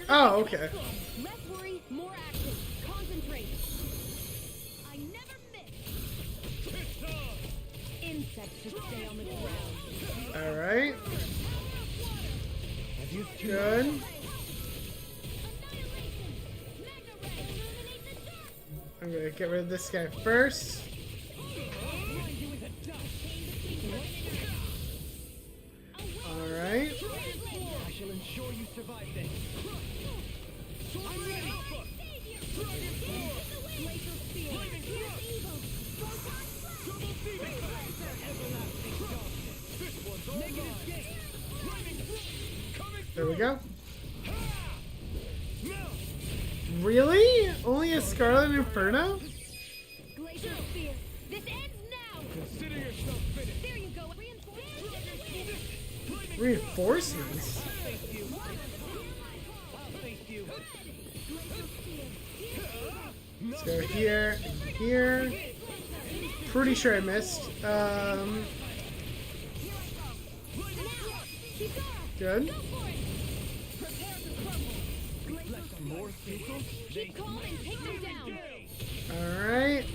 Oh, okay. Less worry, more action. Concentrate. I never miss. Insects should stay on the ground. Alright. Have you Good. I'm gonna get rid of this guy first. Alright. I shall ensure you survive this. I'm ready. There we go. Really? Only a Scarlet Inferno? Glacier Spear. This ends now. Consider yourself finished. There you go. Reinforcements? Thank you. Thank you. Let's go here, here. Pretty sure I missed. Good. Keep calm and take them down. Alright.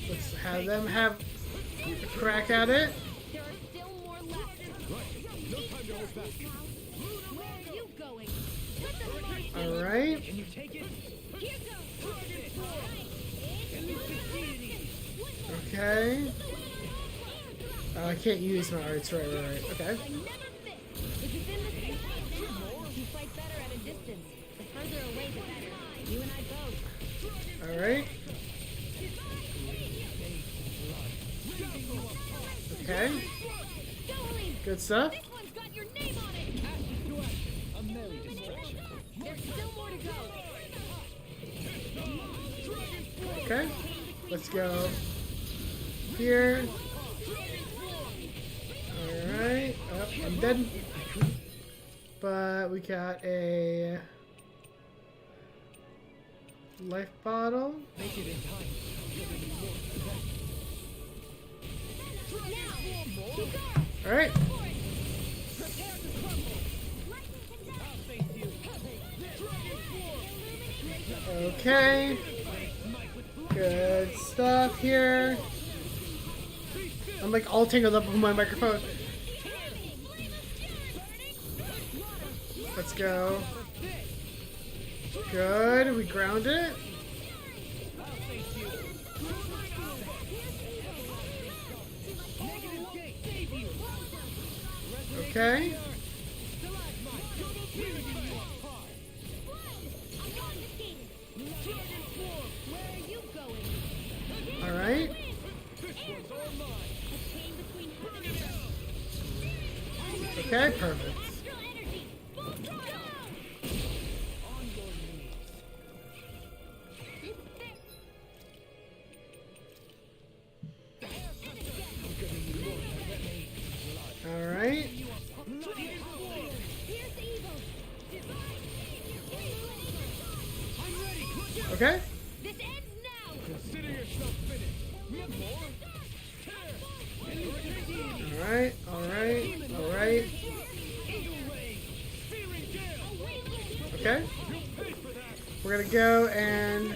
Let's have them have a crack at it. There are still more left. No time to hold back. Where are you going? Let them fight. Alright. Can you take it? Here goes. Can you succeed? Okay. I can't use my arts. Right. Okay. I never miss. If it's in the same you fight better at a distance. The further away, the better. You and I both. Alright. Okay. Good stuff. This one's got your name on it. A merry distraction. There's still more to go. Okay. Let's go here. Alright. Oh, I'm dead. But we got a life bottle. Make it in time. Alright. Okay. Good stuff here. I'm like all tangled up with my microphone. Let's go. Good. We ground it. Okay. All right. Okay, perfect. All right. Okay. All right. All right. All right. Okay. We're gonna go and.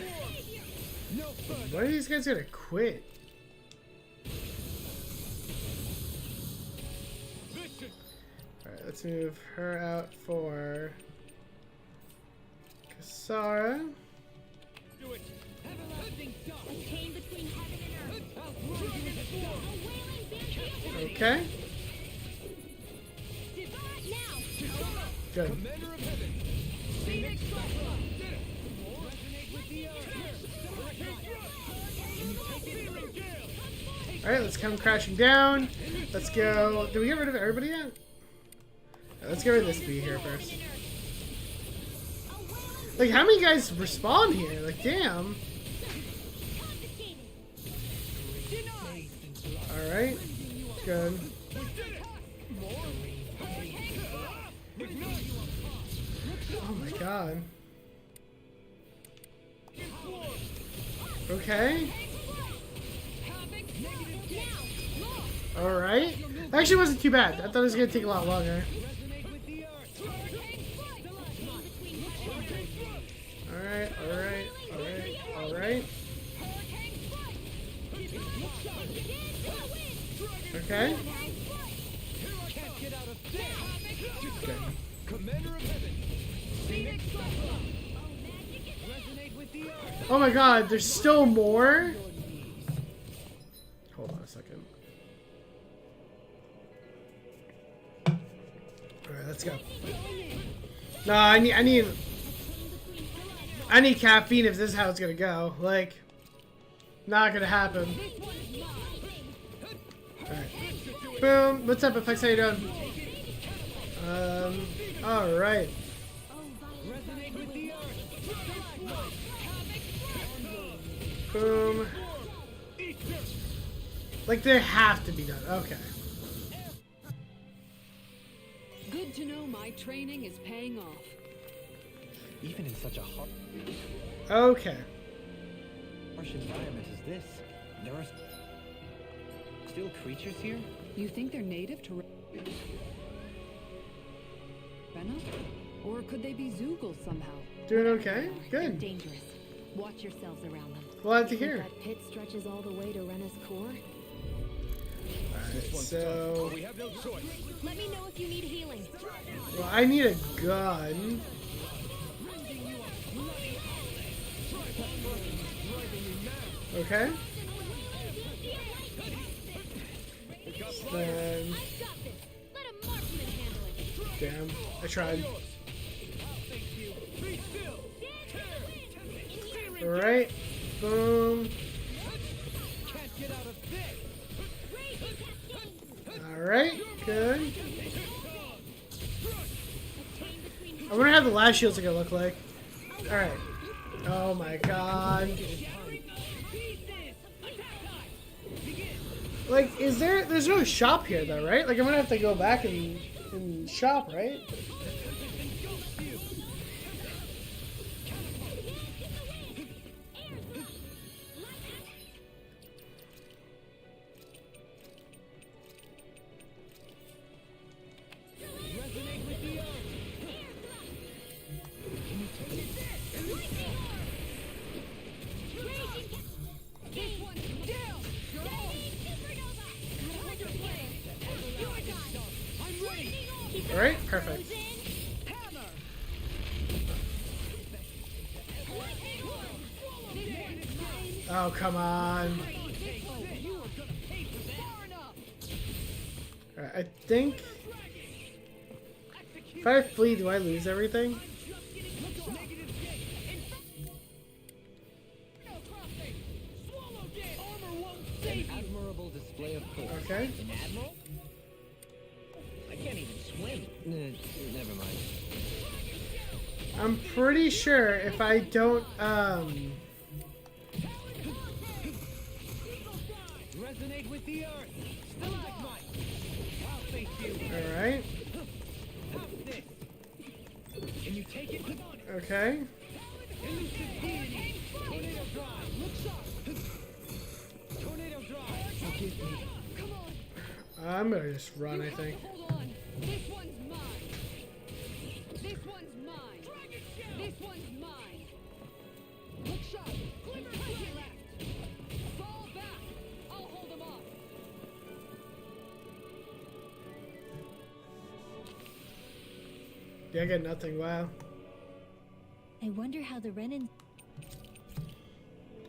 What are these guys gonna quit? Alright, let's move her out for Kasara. Okay. Good. Alright, let's come crashing down. Let's go. Did we get rid of everybody yet? Let's get rid of this bee here first. Like, how many guys respawn here? Like, damn. Alright. Good. Oh my god. Okay. Alright. Actually, it wasn't too bad. I thought it was going to take a lot longer. Alright, alright, alright, alright. Okay. Good. Oh my god, there's still more? Hold on a second. Alright, let's go. No, I need caffeine if this is how it's gonna go. Like, not gonna happen. Alright. Boom. What's up, FX? How you doing? Alright. Boom. Like, they have to be done. Okay. Good to know my training is paying off. Even in such a Okay. harsh environment as this, there are still creatures here? You think they're native to Rena? Or could they be Zoogle somehow? Doing okay? They're Good. dangerous. Watch yourselves around them. Glad to You think hear. that pit stretches all the way to Rena's core? Alright, so... We have no choice. Let me know if you need healing. Well, I need a gun. Okay. Then... Damn, I tried. Alright. Boom. Alright, good. I wonder how the last shields are gonna look like. Alright. Oh my god. Like, there's no shop here though, right? Like, I'm gonna have to go back and shop, right? Alright, perfect. Oh, come on. Alright, I think... If I flee, do I lose everything? An admirable display of force. Okay. An admiral? I can't even swim. Never mind. I'm pretty sure if I don't, Resonate with the earth. Stalagmite. I'll face you. alright. Have this. Can you take it? Okay. Elusive deity. Tornado drive. Look sharp. Tornado drive. Forgive me. I'm gonna just run, I think. Hold on. This one's mine. This one's mine. This one's mine. Look sharp. Glimmer to your left. Fall back. I'll hold them off. Yeah, I got nothing. Wow. I wonder how the Renan.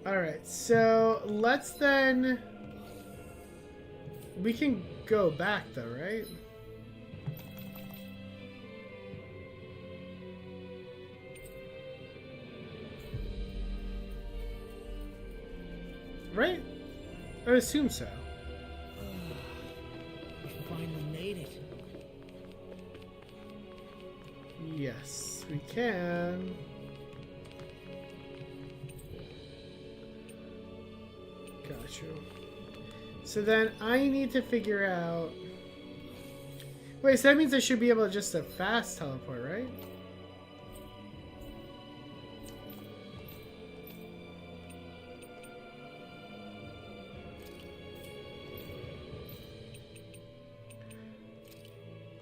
Alright, so let's then... We can go back though, right? Right? I assume so. We finally made it. Yes, we can. Got you. So then I need to figure out... Wait, so that means I should be able to just a fast teleport, right?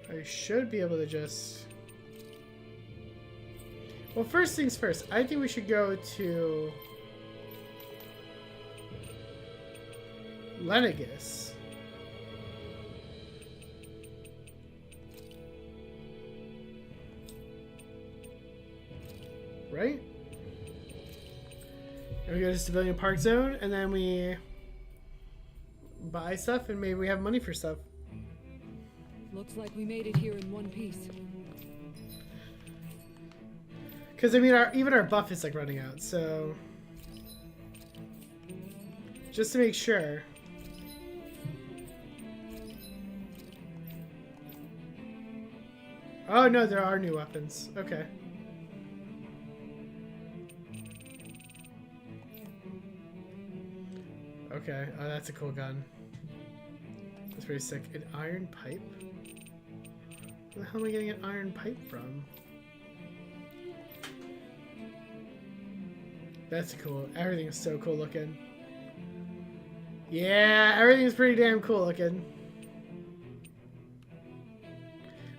I should be able to just... Well, first things first, I think we should go to Lenegus. Right? And we go to Civilian Park Zone, and then we buy stuff, and maybe we have money for stuff. Looks like we made it here in one piece. Because, I mean, even our buff is, like, running out, so... Just to make sure. Oh, no, there are new weapons. Okay. Okay, oh, that's a cool gun. That's pretty sick. An iron pipe? Where the hell am I getting an iron pipe from? That's cool. Everything is so cool looking. Yeah, everything's pretty damn cool looking.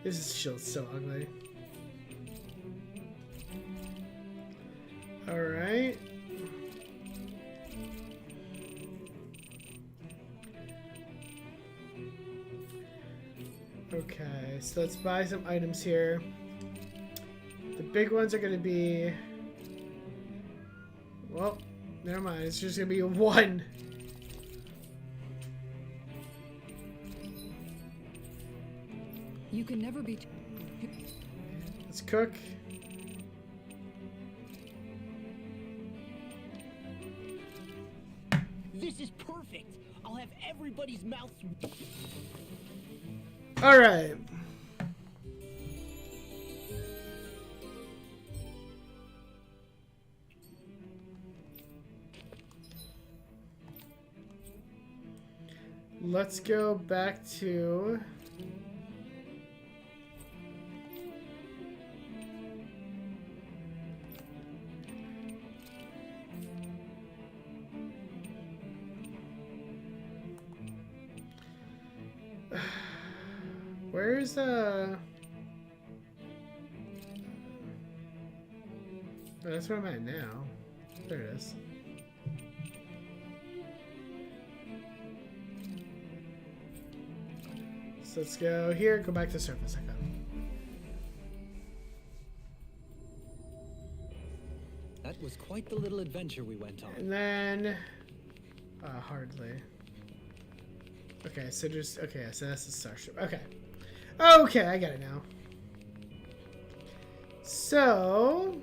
This shield's so ugly. Alright. Okay, so let's buy some items here. The big ones are going to be... Well, never mind. It's just going to be one. You can never be... Let's cook. This is perfect. I'll have everybody's mouths. All right. Let's go back to... Where's Oh, that's where I'm at now. There it is. So let's go here, go back to surface. Okay. That was quite the little adventure we went on. And then hardly. Okay, so just so that's the starship. Okay. Okay, I got it now. So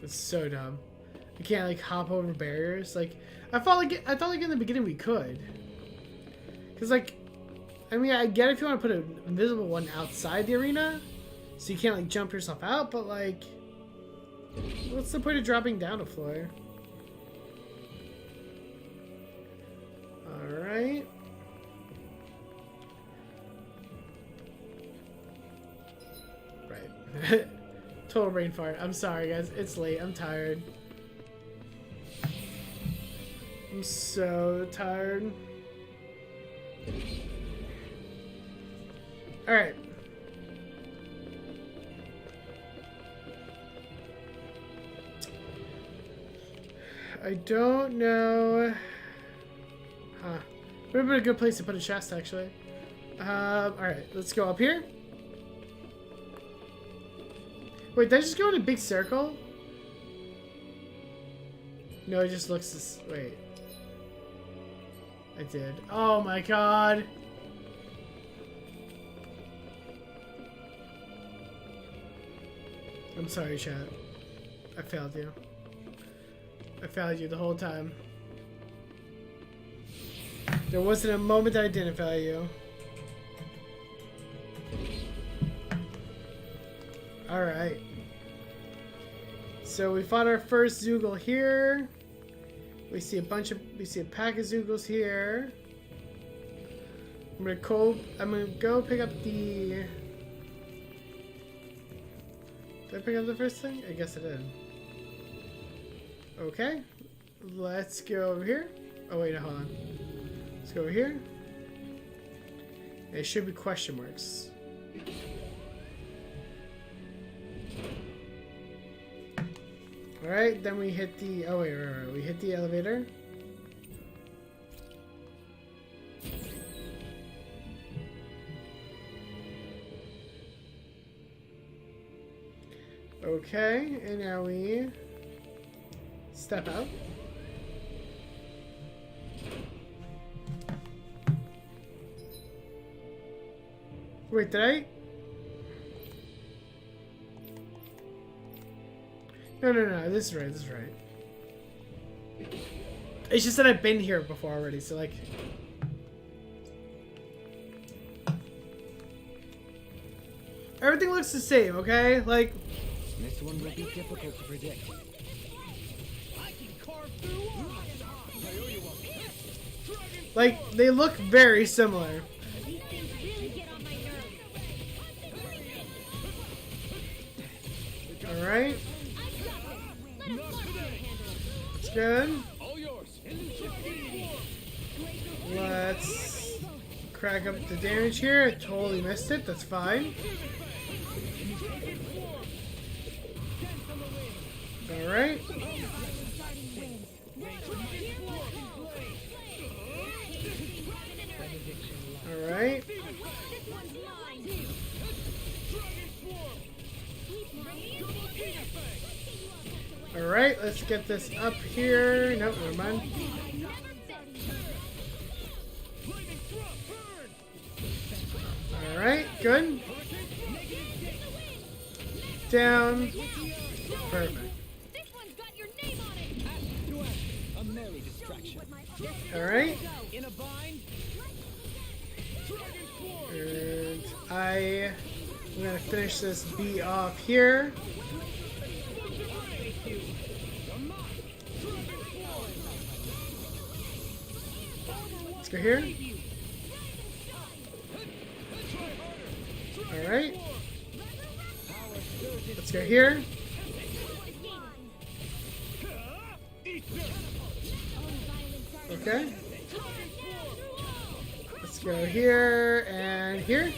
it's so dumb. We can't like hop over barriers. Like I thought like in the beginning we could. Cause like, I mean, I get if you want to put an invisible one outside the arena, so you can't like jump yourself out. But like, what's the point of dropping down a floor? All right. Right. Total brain fart. I'm sorry, guys. It's late. I'm tired. I'm so tired. Alright. I don't know. Huh. Would have been a good place to put a chest, actually. Alright. Let's go up here. Wait, did I just go in a big circle? No, it just looks this... Wait. I did. Oh my god. I'm sorry, chat. I failed you. I failed you the whole time. There wasn't a moment that I didn't fail you. Alright. So we fought our first Zoogle here. We see a pack of Zoogles here. I'm gonna go pick up the... Did I pick up the first thing? I guess I did. Okay. Let's go over here. Oh wait, no, hold on. Let's go over here. It should be question marks. Alright, then we hit the... Oh, wait. We hit the elevator. Okay, and now we step out. Wait, did I... No, this is right, It's just that I've been here before already, so like... Everything looks the same, okay? Like... This one will be difficult to predict. Like, they look very similar. Alright. That's good. Let's crack up the damage here. I totally missed it. That's fine. Alright. Alright. Alright, let's get this up here. Nope, never mind. Alright, good. Down. Perfect. Alright. And I'm gonna finish this B off here. Let's go here. Alright. Let's go here. Okay. Let's go here and here.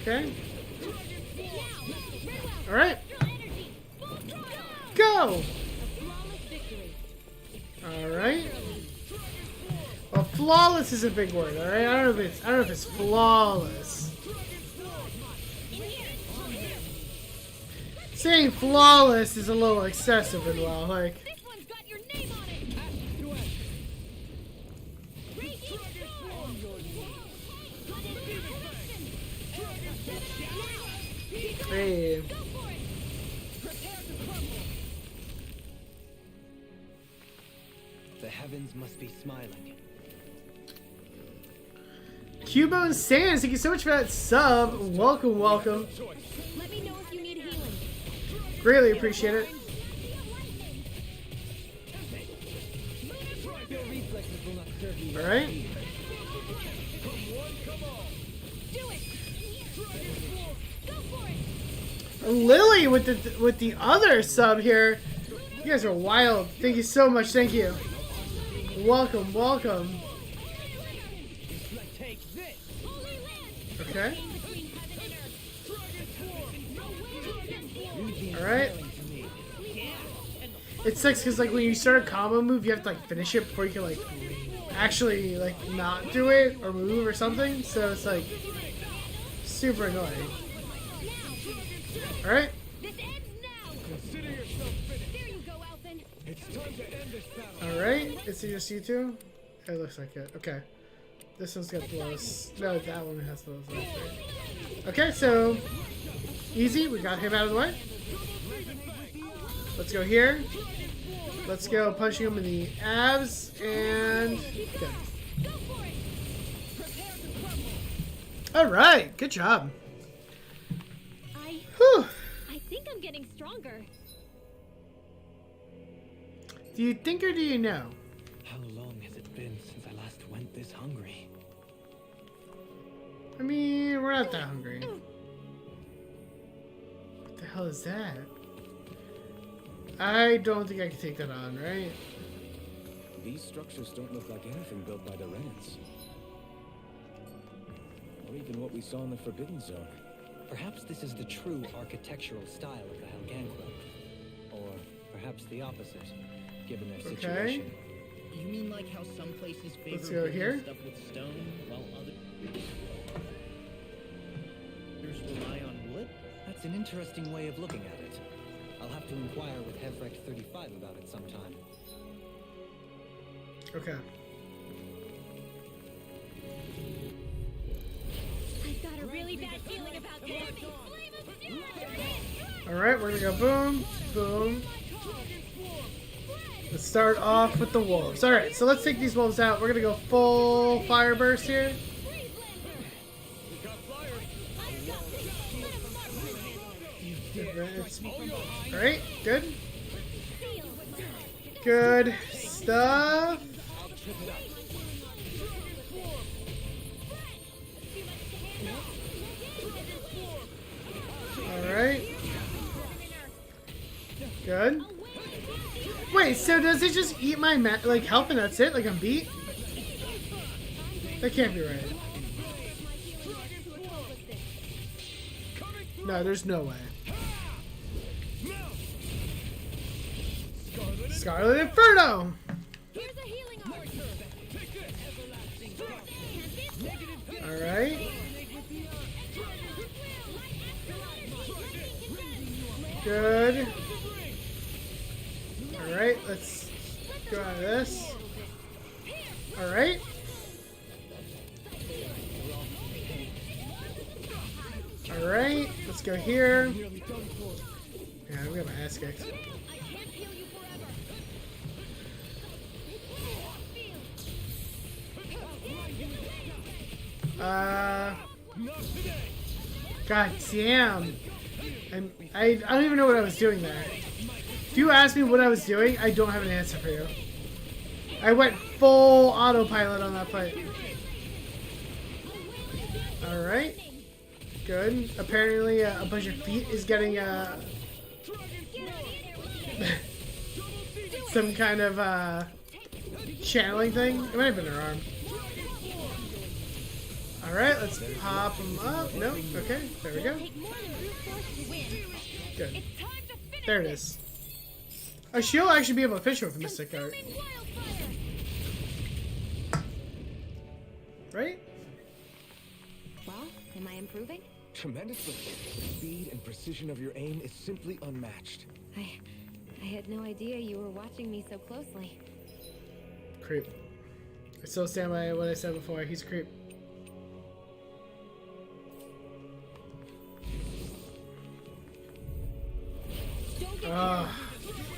Okay. Alright. Go! Alright. Well, flawless is a big word, alright? I don't know if it's flawless. Saying flawless is a little excessive as well, like. Hey. heavens must be smiling. Cubone Sands, thank you so much for that sub. Welcome, welcome. Let me know if you need healing. Greatly appreciate it. Alright. Do it. Go for it. Lily with the other sub here. You guys are wild. Thank you so much. Thank you. Welcome, welcome. Okay. Alright. It sucks because like when you start a combo move, you have to like finish it before you can like actually like not do it or move or something. So it's like super annoying. Alright. Alright. Is it just you two? It looks like it. Okay. This one's got the lowest. No, that one has the lowest. Right? Okay, so easy. We got him out of the way. Let's go here. Let's go punching him in the abs and good. All right, good job. Whew. I think I'm getting stronger. Do you think or do you know? How long has it been since I last went this hungry? I mean, we're not that hungry. What the hell is that? I don't think I can take that on, right? These structures don't look like anything built by the Renans. Or even what we saw in the Forbidden Zone. Perhaps this is the true architectural style of the Helganquil. Or perhaps the opposite, given their situation. You mean like how some places favor Let's go here. stuff with stone, while others rely on wood? That's an interesting way of looking at it. I'll have to inquire with Hevrecht 35 about it sometime. Okay. I've got a really bad feeling about this. Alright, we're gonna go boom, boom. Let's start off with the wolves. Alright, so let's take these wolves out. We're gonna go full fire burst here. Alright, good. Good stuff. Alright. Good. Wait, so does it just eat my like health and that's it? Like I'm beat? That can't be right. No, there's no way. Scarlet Inferno! Alright. Good. Alright, let's go out of this. Alright. Alright, let's go here. Yeah, we got my ass kicked. God damn. I don't even know what I was doing there. If you ask me what I was doing, I don't have an answer for you. I went full autopilot on that fight. Alright. Good. Apparently a bunch of feet is getting some kind of channeling thing. It might have been her arm. Alright, let's pop them up. Nope. Okay, there we go. Good. There it is. Oh, she'll actually be able to finish it with a Mystic Art. Right? Well, am I improving? Tremendously. The speed and precision of your aim is simply unmatched. I had no idea you were watching me so closely. Creep. I still stand by what I said before. He's a creep.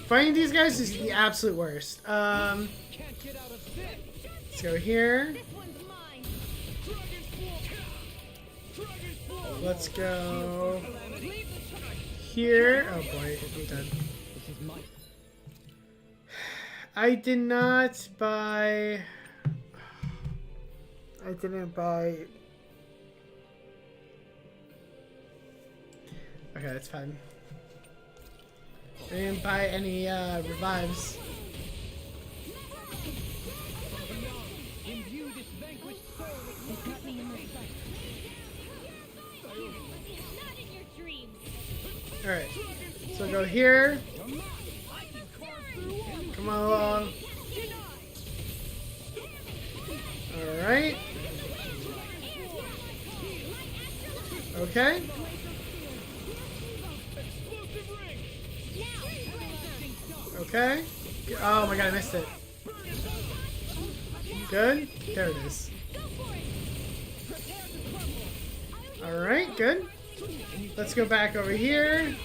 Fighting these guys is the absolute worst. Let's go here. Let's go here. Oh boy, I'm done. I did not buy. I didn't buy. Okay, that's fine. I didn't buy any revives. Alright, so go here. Come on along. Alright. Okay. Okay. Oh my god, I missed it. Good. There it is. Alright, good. Let's go back over here.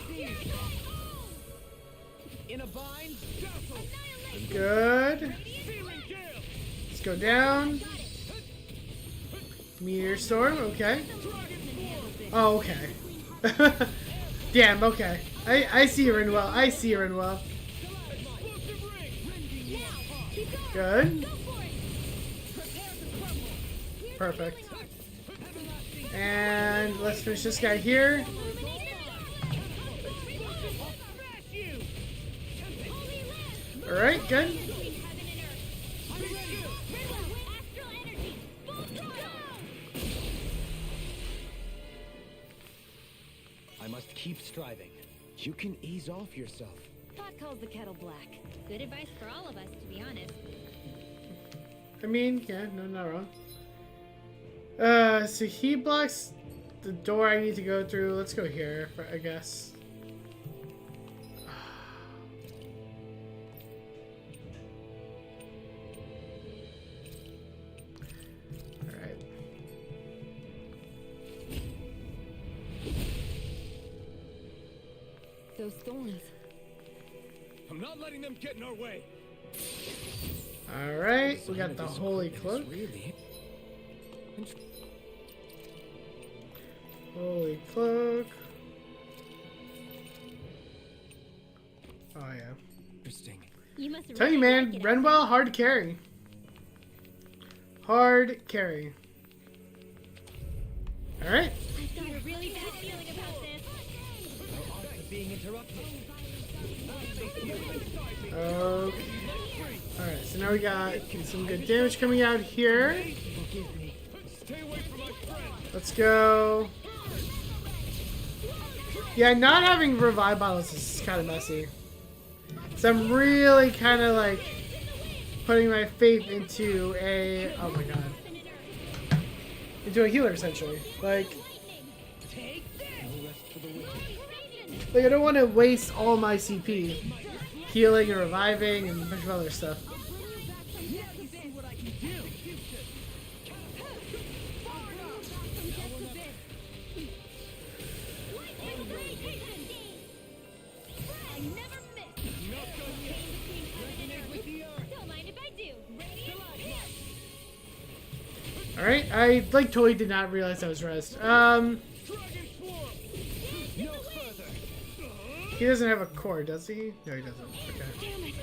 Good. Let's go down. Meteor storm, okay. Oh, okay. Damn, okay. I see you, Rinwell. I see you, Rinwell. Good. Perfect. And let's finish this guy here. Alright, good. I must keep striving. You can ease off yourself. Pot calls the kettle black. Good advice for all of us, to be honest. I mean, yeah, no, not wrong. So he blocks the door I need to go through. Let's go here, I guess. Alright. Those thorns. I'm not letting them get in our way. Alright, we got the holy cloak. Holy cloak. Oh yeah. Interesting. You must Tell you, really man, like it, Renwell, hard to carry. Hard carry. Alright. I've got a really bad feeling about this. Being interrupted. Okay. Alright, so now we got some good damage coming out here. Let's go. Yeah, not having revive bottles is kind of messy. So I'm really kind of like putting my faith into a, oh my god, into a healer essentially. Like I don't want to waste all my CP healing and reviving and a bunch of other stuff. Alright, I like totally did not realize I was rest. He doesn't have a core, does he? No, he doesn't. Okay.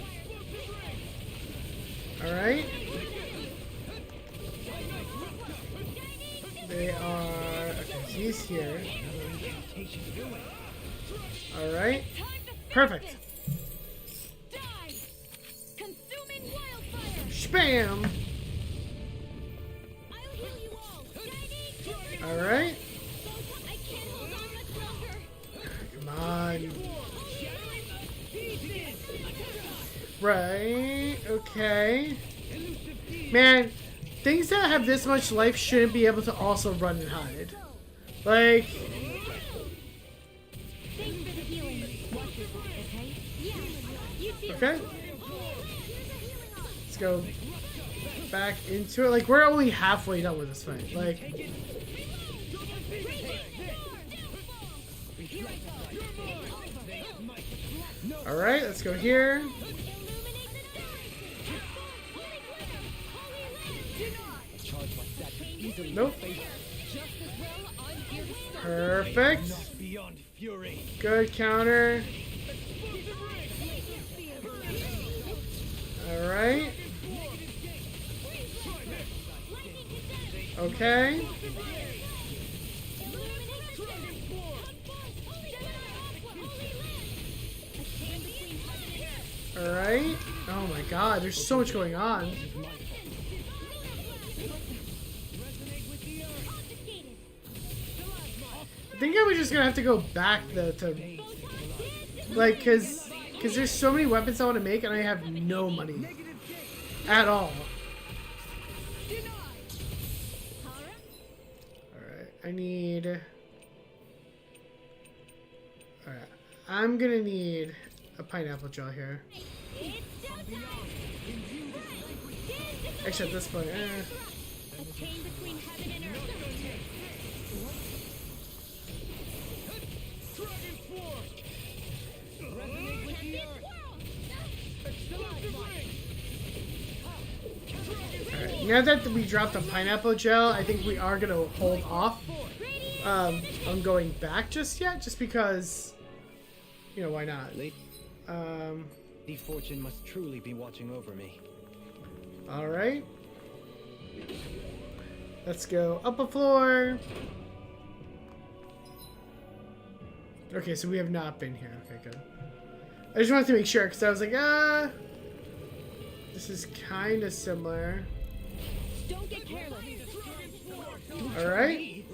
Alright. They are... Okay, he's here. Alright. Perfect. Spam! Alright. Come on. Right. Okay. Man, things that have this much life shouldn't be able to also run and hide. Like... Okay. Let's go back into it. Like, we're only halfway done with this fight. Like... All right, let's go here. Nope. Perfect. Good counter. All right. Okay. All right. Oh my God, there's so much going on. I think I was just gonna have to go back though to, like, cause there's so many weapons I want to make and I have no money at all. All right, I need. All right, I'm gonna need a pineapple gel here. Actually, at this point, Alright, now that we dropped the pineapple gel, I think we are gonna hold off on going back just yet, just because, you know, why not? The fortune must truly be watching over me. Alright. Let's go up a floor. Okay, so we have not been here. Okay, good. I just wanted to make sure, because I was like, this is kind of similar. Don't get careless. Alright.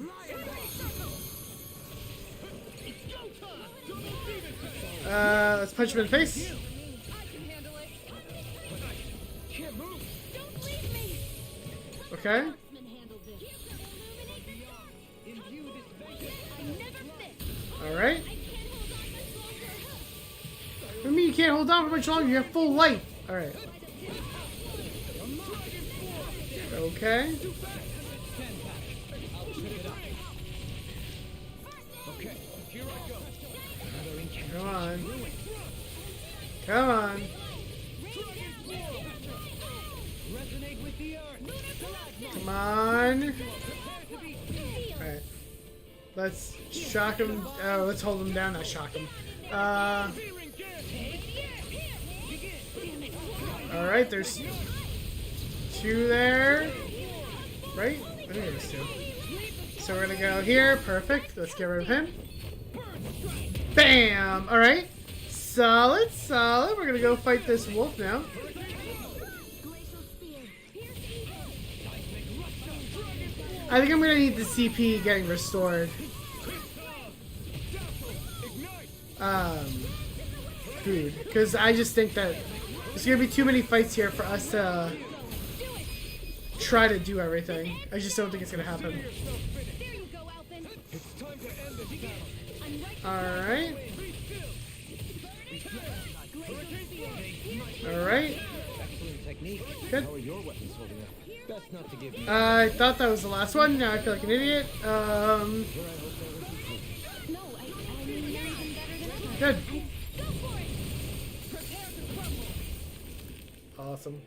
Let's punch him in the face. Okay. Alright. What do you mean you can't hold on for much longer? You have full life. Alright. Okay. Come on. Come on. Come on. Alright. Let's shock him. Let's hold him down, not shock him. Alright, there's two there. Right? I think there's two. So we're gonna go here. Perfect. Let's get rid of him. Bam! Alright. Solid, solid. We're gonna go fight this wolf now. I think I'm gonna need the CP getting restored. Food. Because I just think that there's gonna be too many fights here for us to try to do everything. I just don't think it's gonna happen. Alright. Alright. Good. I thought that was the last one. Now I feel like an idiot. Good. Awesome.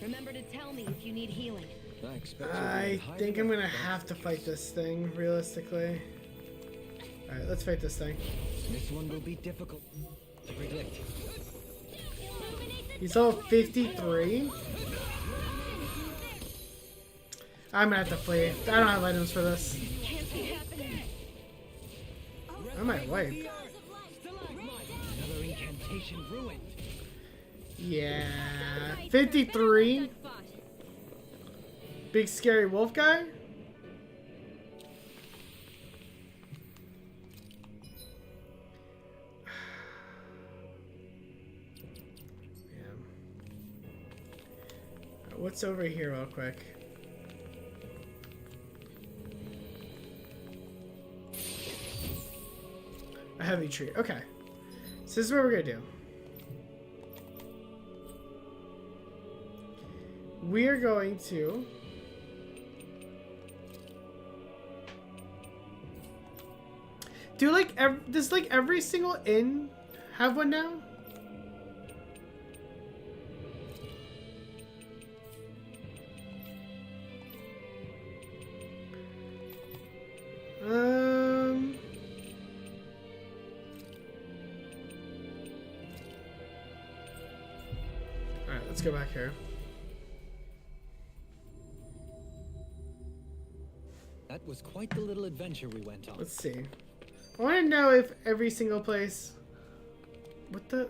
Remember to tell me if you need healing. I think I'm gonna have to fight this thing, realistically. Alright, let's fight this thing. This one will be difficult to predict. He's all 53. I'm gonna have to flee. I don't have items for this. I might wipe. Another incantation ruined. Yeah. 53. Big scary wolf guy? What's over here real quick? A heavy tree. Okay. So this is what we're gonna do. We are going to does like every single inn have one now? All right, let's go back here. That was quite the little adventure we went on. Let's see. I want to know if every single place. What the?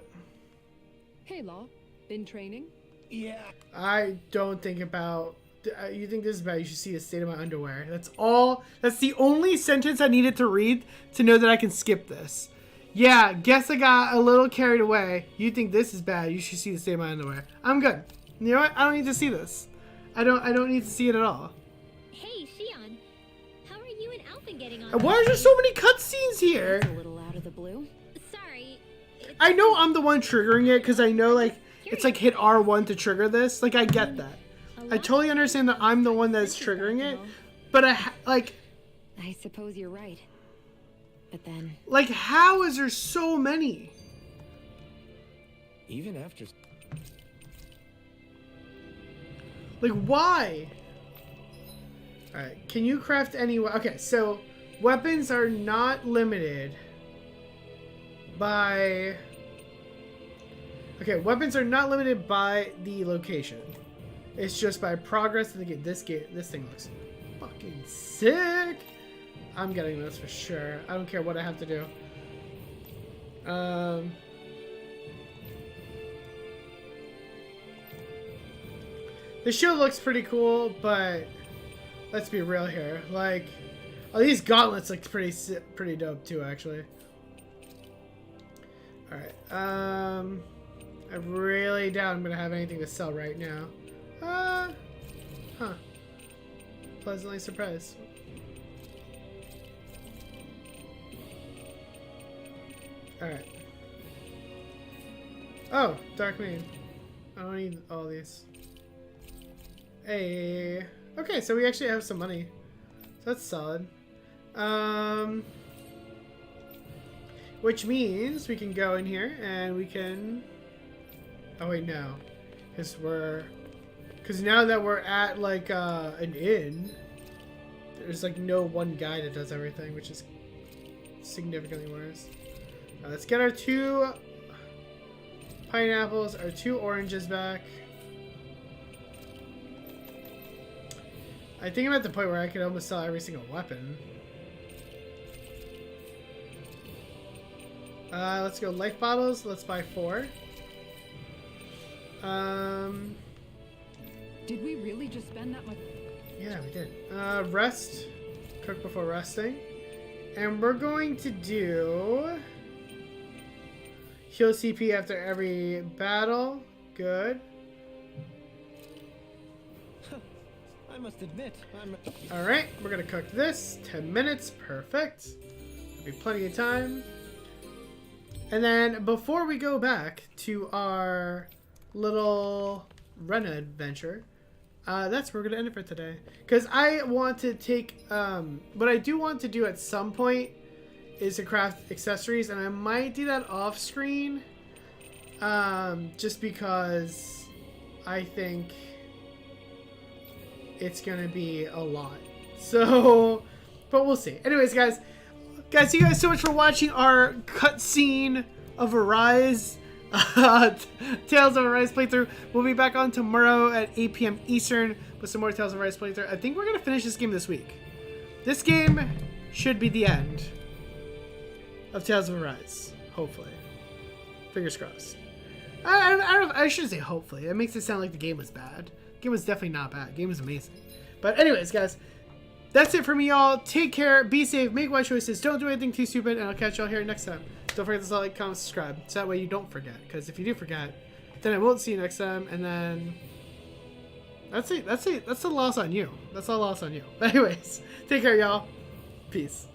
Hey, Law. Been training? Yeah. I don't think about. You think this is bad? You should see the state of my underwear. That's all. That's the only sentence I needed to read to know that I can skip this. Yeah, guess I got a little carried away. You think this is bad? You should see the state of my underwear. I'm good. You know what? I don't need to see this. I don't need to see it at all. Hey, Shion. How are you and Alpha getting on? Why are there so many cutscenes here? That's a little out of the blue. Sorry. I know I'm the one triggering it because I know like it's like hit R1 to trigger this. Like I get that. I totally understand that I'm the one that's triggering it, but I suppose you're right. But then, like, how is there so many? Even after... Like, why? Alright, can you craft any... Okay, so, weapons are not limited by... Okay, weapons are not limited by the location. It's just by progress in the game. This thing looks fucking sick. I'm getting this for sure. I don't care what I have to do. The shield looks pretty cool, but let's be real here. Like, oh, these gauntlets look pretty dope too, actually. All right. I really doubt I'm gonna have anything to sell right now. Huh. Pleasantly surprised. Alright. Oh, Dark Main. I don't need all these. Hey. Okay, so we actually have some money. So that's solid. Which means we can go in here and we can... Oh wait, no. Because now that we're at like an inn, there's like no one guy that does everything, which is significantly worse. Let's get our 2 pineapples, our 2 oranges back. I think I'm at the point where I could almost sell every single weapon. Let's go life bottles. Let's buy 4. Did we really just spend that much? Yeah, we did. Rest. Cook before resting. And we're going to do... Heal CP after every battle. Good. I must admit, Alright, we're gonna cook this. 10 minutes. Perfect. There'll be plenty of time. And then, before we go back to our little Rena adventure, that's where we're gonna end it for today. Because I want to take... what I do want to do at some point is to craft accessories, and I might do that off screen, just because I think it's gonna be a lot. So, but we'll see. Anyways, guys, thank you guys so much for watching our cutscene of Arise, Tales of Arise playthrough. We'll be back on tomorrow at 8 p.m. Eastern with some more Tales of Arise playthrough. I think we're gonna finish this game this week. This game should be the end of Tales of Arise, hopefully. Fingers crossed. I don't know. I shouldn't say hopefully. That makes it sound like the game was bad. The game was definitely not bad. The game was amazing. But anyways, guys, that's it for me, y'all. Take care. Be safe. Make wise choices. Don't do anything too stupid. And I'll catch y'all here next time. Don't forget to like, comment, subscribe. So that way you don't forget. Because if you do forget, then I won't see you next time. And then that's it. That's a loss on you. That's a loss on you. But anyways, take care, y'all. Peace.